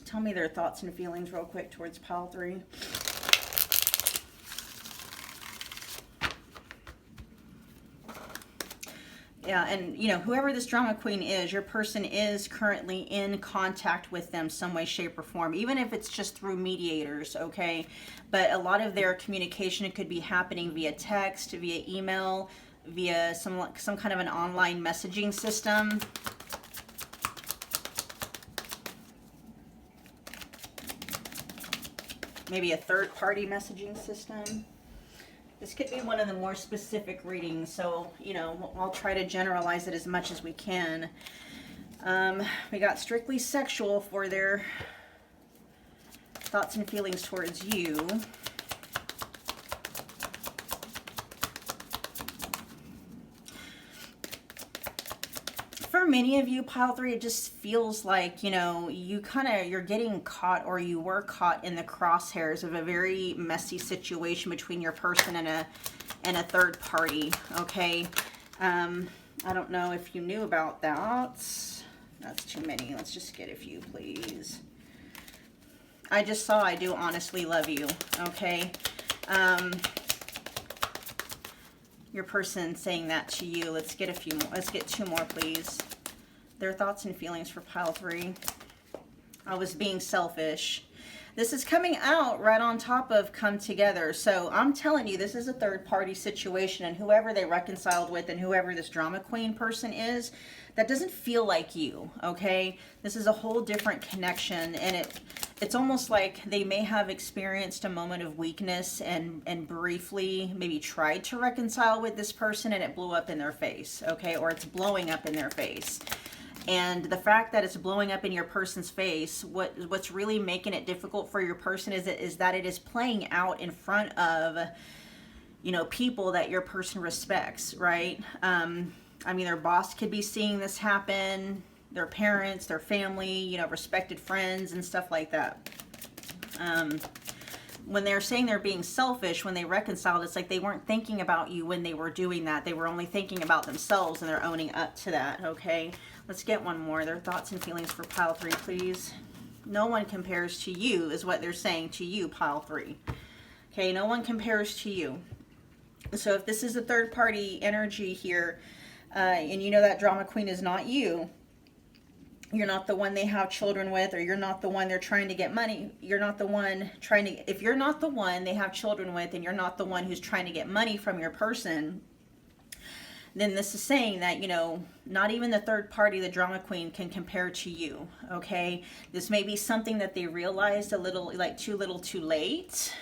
Tell me their thoughts and feelings real quick towards pile 3. Yeah, and you know, whoever this drama queen is, your person is currently in contact with them some way, shape, or form, even if it's just through mediators, okay? But a lot of their communication could be happening via text, via email, via some kind of an online messaging system. Maybe a third-party messaging system. This could be one of the more specific readings, so, you know, I'll try to generalize it as much as we can. We got strictly sexual for their thoughts and feelings towards you. For many of you, pile 3, it just feels like, you know, you're getting caught, or you were caught in the crosshairs of a very messy situation between your person and a third party, okay? I don't know if you knew about that. That's too many. Let's just get a few, please. I just saw I do honestly love you, okay? Your person saying that to you. Let's get a few more. Let's get 2 more, please. Their thoughts and feelings for pile 3. I was being selfish. This is coming out right on top of come together. So I'm telling you, this is a third party situation, and whoever they reconciled with and whoever this drama queen person is, that doesn't feel like you, okay? This is a whole different connection, and it's almost like they may have experienced a moment of weakness and briefly maybe tried to reconcile with this person, and it blew up in their face, okay? Or it's blowing up in their face. And the fact that it's blowing up in your person's face, what's really making it difficult for your person is that it is playing out in front of, you know, people that your person respects, right? I mean, their boss could be seeing this happen, their parents, their family, you know, respected friends and stuff like that. When they're saying they're being selfish, when they reconciled, it's like they weren't thinking about you when they were doing that. They were only thinking about themselves, and they're owning up to that, okay? Let's get one more. Their thoughts and feelings for pile 3, please. No one compares to you, is what they're saying to you, pile 3. Okay, no one compares to you. So if this is a third party energy here, and you know that drama queen is not you, you're not the one they have children with, or you're not the one they're trying to get money. You're not the one trying to, if you're not the one they have children with, and you're not the one who's trying to get money from your person, then this is saying that, you know, not even the third party, the drama queen, can compare to you, okay? This may be something that they realized a little, like too little too late.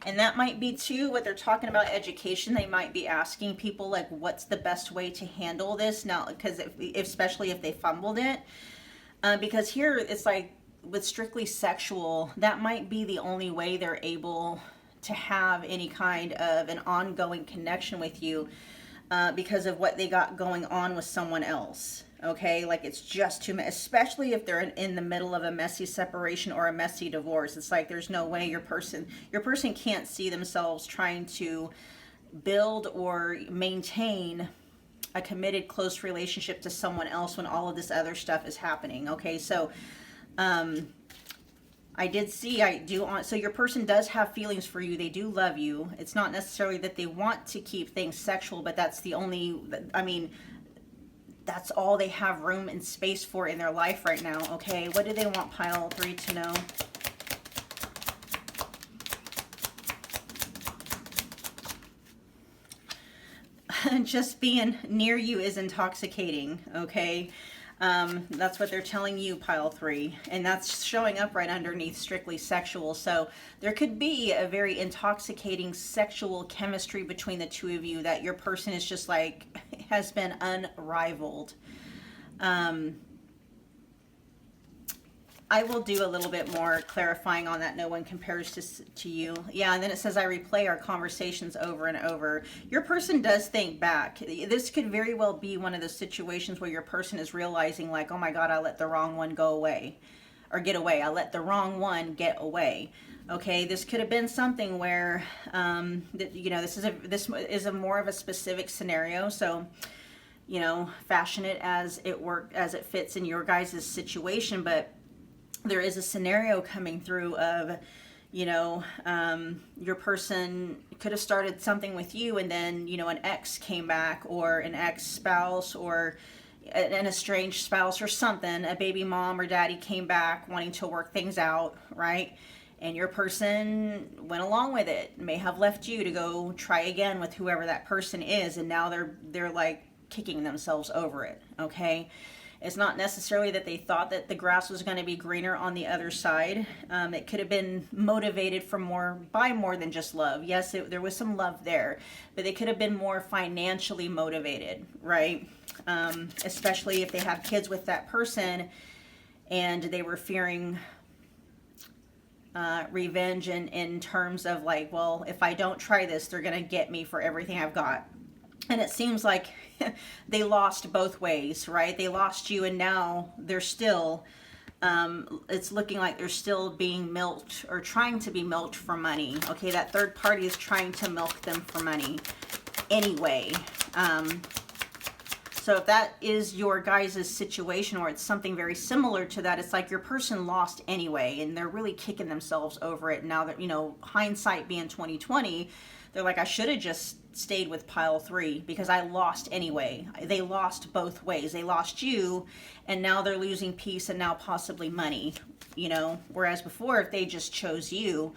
And that might be too what they're talking about education. They might be asking people like, what's the best way to handle this now? Because especially if they fumbled it, because here it's like with strictly sexual, that might be the only way they're able to have any kind of an ongoing connection with you, because of what they got going on with someone else. Okay, like it's just too much, especially if they're in the middle of a messy separation or a messy divorce. It's like there's no way your person can't see themselves trying to build or maintain a committed, close relationship to someone else when all of this other stuff is happening. Okay, so so your person does have feelings for you. They do love you. It's not necessarily that they want to keep things sexual, but that's the only, I mean, that's all they have room and space for in their life right now, okay? What do they want pile 3 to know? just being near you is intoxicating, okay? That's what they're telling you, pile 3. And that's showing up right underneath strictly sexual. So there could be a very intoxicating sexual chemistry between the two of you that your person is just like, has been unrivaled. I will do a little bit more clarifying on that. No one compares to you. Yeah, and then it says, I replay our conversations over and over. Your person does think back. This could very well be one of those situations where your person is realizing like, oh my God, I let the wrong one go away or get away. I let the wrong one get away. Okay, this could have been something where, you know, this is a more of a specific scenario. So, you know, fashion it as it fits in your guys' situation, but there is a scenario coming through of, you know, your person could have started something with you and then, you know, an ex came back or an ex-spouse or an estranged spouse or something, a baby mom or daddy came back wanting to work things out, right? And your person went along with it, may have left you to go try again with whoever that person is, and now they're like kicking themselves over it, okay? It's not necessarily that they thought that the grass was going to be greener on the other side. It could have been motivated by more than just love. Yes, there was some love there, but they could have been more financially motivated, right? Especially if they have kids with that person and they were fearing revenge in terms of like, well, if I don't try this, they're going to get me for everything I've got. And it seems like they lost both ways, right? They lost you and now they're still, it's looking like they're still being milked or trying to be milked for money. Okay, that third party is trying to milk them for money anyway. So if that is your guys' situation or it's something very similar to that, it's like your person lost anyway and they're really kicking themselves over it. Now that, you know, hindsight being 2020, they're like, I should have just stayed with pile 3 because I lost anyway. They lost both ways. They lost you and now they're losing peace and now possibly money, you know, whereas before if they just chose you,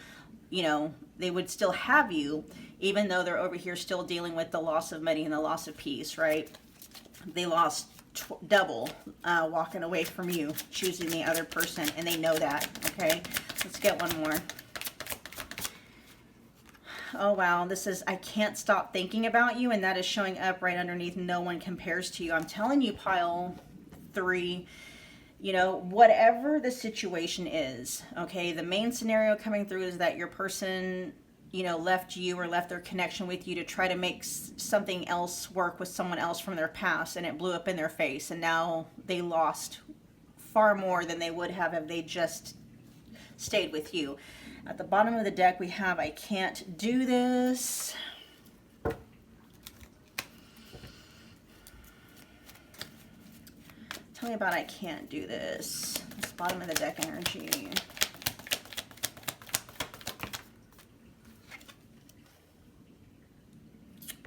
you know, they would still have you even though they're over here still dealing with the loss of money and the loss of peace, right? They lost double walking away from you, choosing the other person, and they know that, okay? Let's get one more. Oh, wow. This is, I can't stop thinking about you, and that is showing up right underneath no one compares to you. I'm telling you, pile 3, you know, whatever the situation is, okay, the main scenario coming through is that your person, you know, left you or left their connection with you to try to make something else work with someone else from their past, and it blew up in their face, and now they lost far more than they would have if they just stayed with you. At the bottom of the deck, we have, I can't do this. Tell me about I can't do this. That's bottom of the deck energy.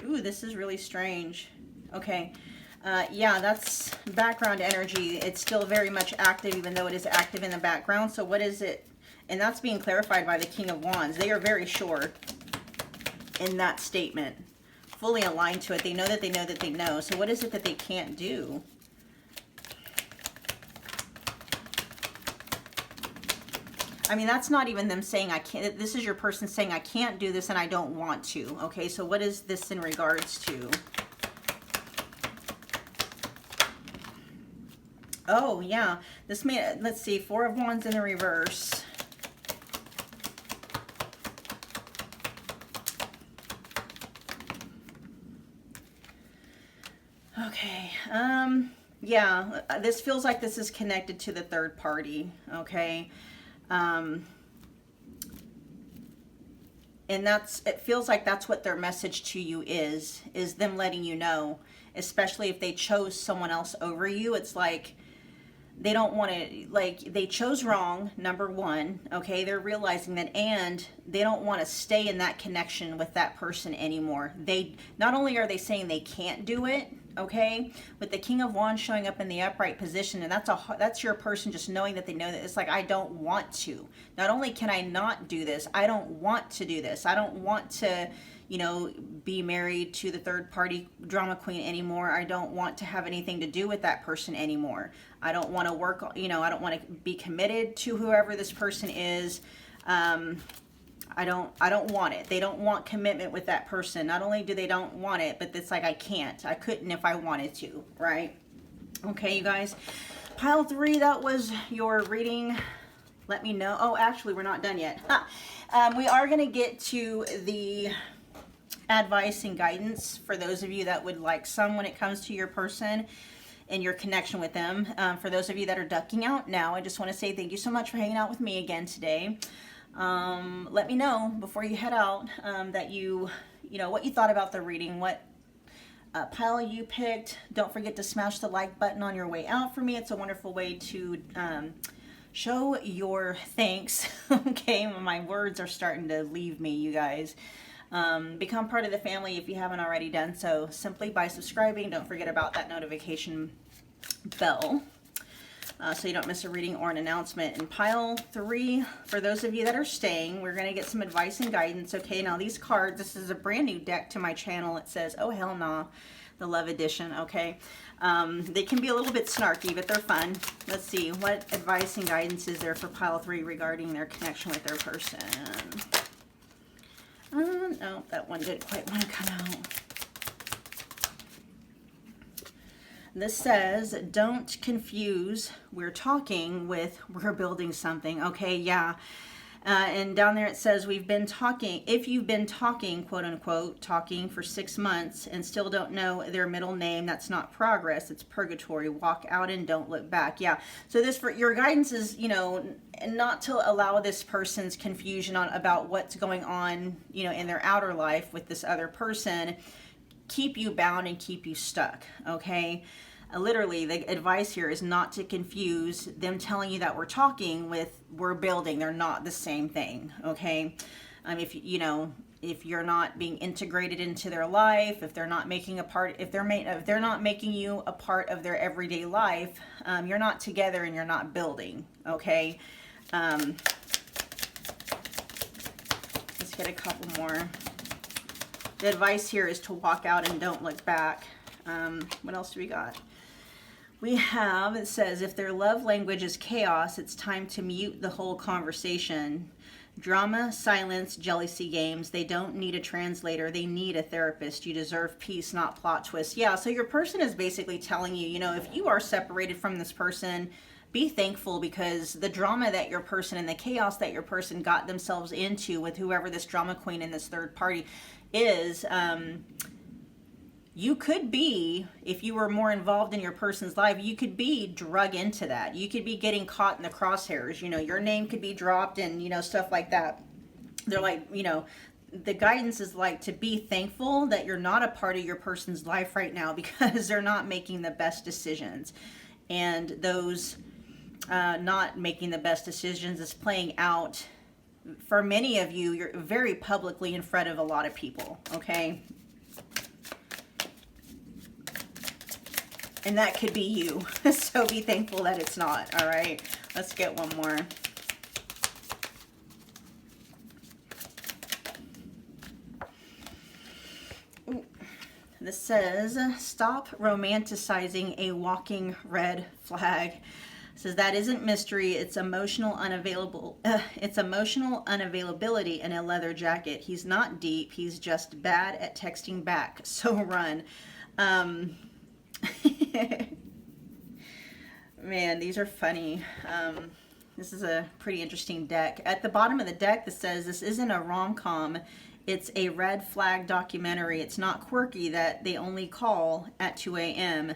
Ooh, this is really strange. Okay. Yeah, that's background energy. It's still very much active, even though it is active in the background. So what is it? And that's being clarified by the King of Wands. They are very sure in that statement, fully aligned to it. They know that they know that they know. So what is it that they can't do? I mean, that's not even them saying I can't. This is your person saying I can't do this and I don't want to. Okay, so what is this in regards to? Oh, yeah. This may, let's see, 4 of Wands in the reverse. Okay, yeah, this feels like this is connected to the third party, okay? And it feels like that's what their message to you is them letting you know, especially if they chose someone else over you. It's like they don't want to, like, they chose wrong, number one, okay? They're realizing that, and they don't want to stay in that connection with that person anymore. They, not only are they saying they can't do it, okay, with the King of Wands showing up in the upright position. And that's your person just knowing that they know that it's like, I don't want to. Not only can I not do this, I don't want to do this. I don't want to, you know, be married to the third party drama queen anymore. I don't want to have anything to do with that person anymore. I don't want to work, you know, I don't want to be committed to whoever this person is. I don't want it. They don't want commitment with that person. Not only do they don't want it, but it's like, I can't. I couldn't if I wanted to, right? Okay, you guys. Pile 3, that was your reading. Let me know. Oh, actually, we're not done yet. We are going to get to the advice and guidance for those of you that would like some when it comes to your person and your connection with them. For those of you that are ducking out now, I just want to say thank you so much for hanging out with me again today. Let me know before you head out that you know what you thought about the reading, what pile you picked. Don't forget to smash the like button on your way out for me. It's a wonderful way to show your thanks. Okay, my words are starting to leave me, you guys. Become part of the family if you haven't already done so, simply by subscribing. Don't forget about that notification bell so you don't miss a reading or an announcement. In pile 3, for those of you that are staying, we're going to get some advice and guidance. Okay, now these cards, this is a brand new deck to my channel. It says, oh hell nah, the Love Edition. Okay, they can be a little bit snarky, but they're fun. Let's see, what advice and guidance is there for pile 3 regarding their connection with their person? No, that one didn't quite want to come out. This says, don't confuse we're talking with we're building something. Okay, yeah. And down there it says, we've been talking, if you've been talking, quote unquote, talking for 6 months and still don't know their middle name, that's not progress, it's purgatory. Walk out and don't look back. Yeah. So this, for your guidance is, you know, not to allow this person's confusion about what's going on, you know, in their outer life with this other person, keep you bound and keep you stuck. Okay. Literally, the advice here is not to confuse them telling you that we're talking with we're building. They're not the same thing. Okay. If you know, if you're not being integrated into their life, if they're not making a part, if they're not making you a part of their everyday life, you're not together and you're not building. Okay. Let's get a couple more. The advice here is to walk out and don't look back. What else do we got? We have, it says, if their love language is chaos, it's time to mute the whole conversation. Drama, silence, jealousy games. They don't need a translator. They need a therapist. You deserve peace, not plot twists. Yeah, so your person is basically telling you, you know, if you are separated from this person, be thankful, because the drama that your person and the chaos that your person got themselves into with whoever this drama queen and this third party is, you could be, if you were more involved in your person's life, you could be drug into that. You could be getting caught in the crosshairs. You know, your name could be dropped and, you know, stuff like that. They're like, you know, the guidance is like to be thankful that you're not a part of your person's life right now, because they're not making the best decisions. And those not making the best decisions is playing out for many of you. You're very publicly in front of a lot of people. Okay. And that could be you. So be thankful that it's not. All right. Let's get one more. Ooh. This says, stop romanticizing a walking red flag. It says that isn't mystery. It's emotional unavailability in a leather jacket. He's not deep. He's just bad at texting back. So run. Man, these are funny. This is a pretty interesting deck. At the bottom of the deck that says this isn't a rom-com, it's a red flag documentary. It's not quirky that they only call at 2 a.m.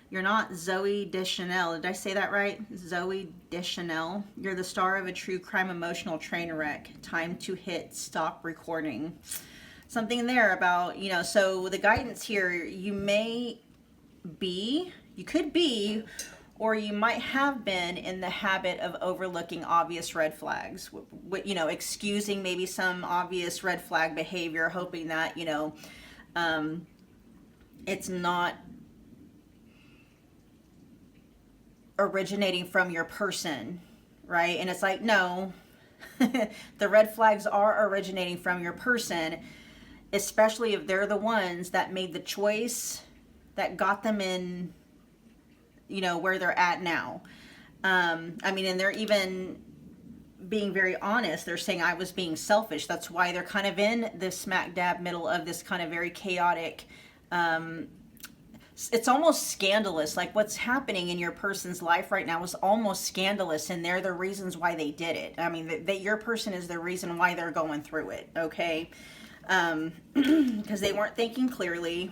You're not Zoe Deschanel. Did I say that right? Zoe Deschanel. You're the star of a true crime emotional train wreck. Time to hit stop recording. Something there about, you know, so the guidance here, you could be, or you might have been in the habit of overlooking obvious red flags, you know, excusing maybe some obvious red flag behavior, hoping that, you know, it's not originating from your person, right? And it's like, no, the red flags are originating from your person, especially if they're the ones that made the choice that got them in, you know, where they're at now. I mean, and they're even being very honest. They're saying I was being selfish. That's why they're kind of in this smack dab middle of this kind of very chaotic, it's almost scandalous. Like what's happening in your person's life right now is almost scandalous, and they're the reasons why they did it. I mean, that your person is the reason why they're going through it, okay? Because they weren't thinking clearly.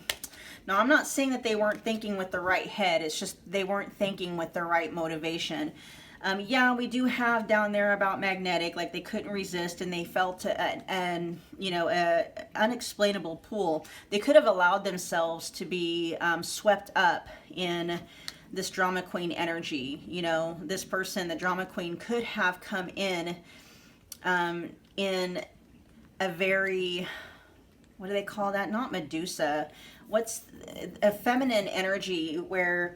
Now, I'm not saying that they weren't thinking with the right head. It's just they weren't thinking with the right motivation. Yeah, we do have down there about magnetic, like they couldn't resist and they felt an unexplainable pull. They could have allowed themselves to be swept up in this drama queen energy. You know, this person, the drama queen, could have come in a very, what do they call that? Not Medusa. What's a feminine energy where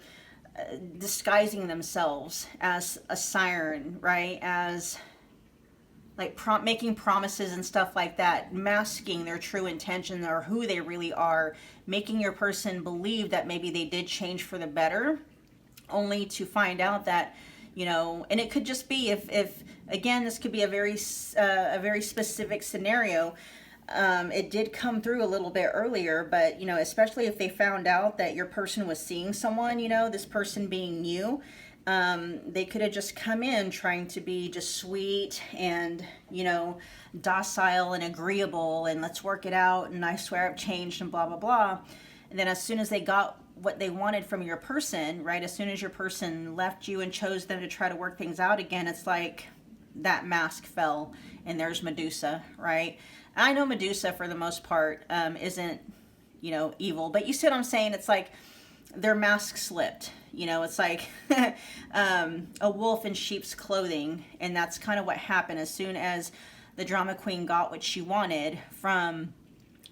disguising themselves as a siren, right? As like making promises and stuff like that, masking their true intention or who they really are, making your person believe that maybe they did change for the better, only to find out that, you know, and it could just be if again, this could be a very specific scenario. It did come through a little bit earlier, but, you know, especially if they found out that your person was seeing someone, you know, this person being you, they could have just come in trying to be just sweet and, you know, docile and agreeable and let's work it out and I swear I've changed and blah, blah, blah. And then as soon as they got what they wanted from your person, right, as soon as your person left you and chose them to try to work things out again, it's like that mask fell and there's Medusa, right? I know Medusa, for the most part, isn't, you know, evil. But you see what I'm saying? It's like their mask slipped. You know, it's like a wolf in sheep's clothing. And that's kind of what happened. As soon as the drama queen got what she wanted from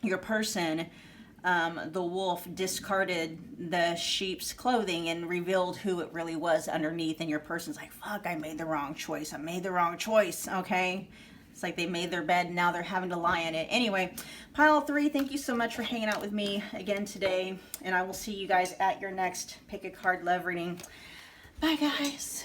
your person, the wolf discarded the sheep's clothing and revealed who it really was underneath. And your person's like, fuck, I made the wrong choice. I made the wrong choice, okay? It's like they made their bed and now they're having to lie in it. Anyway, pile 3, thank you so much for hanging out with me again today. And I will see you guys at your next Pick a Card Love reading. Bye, guys.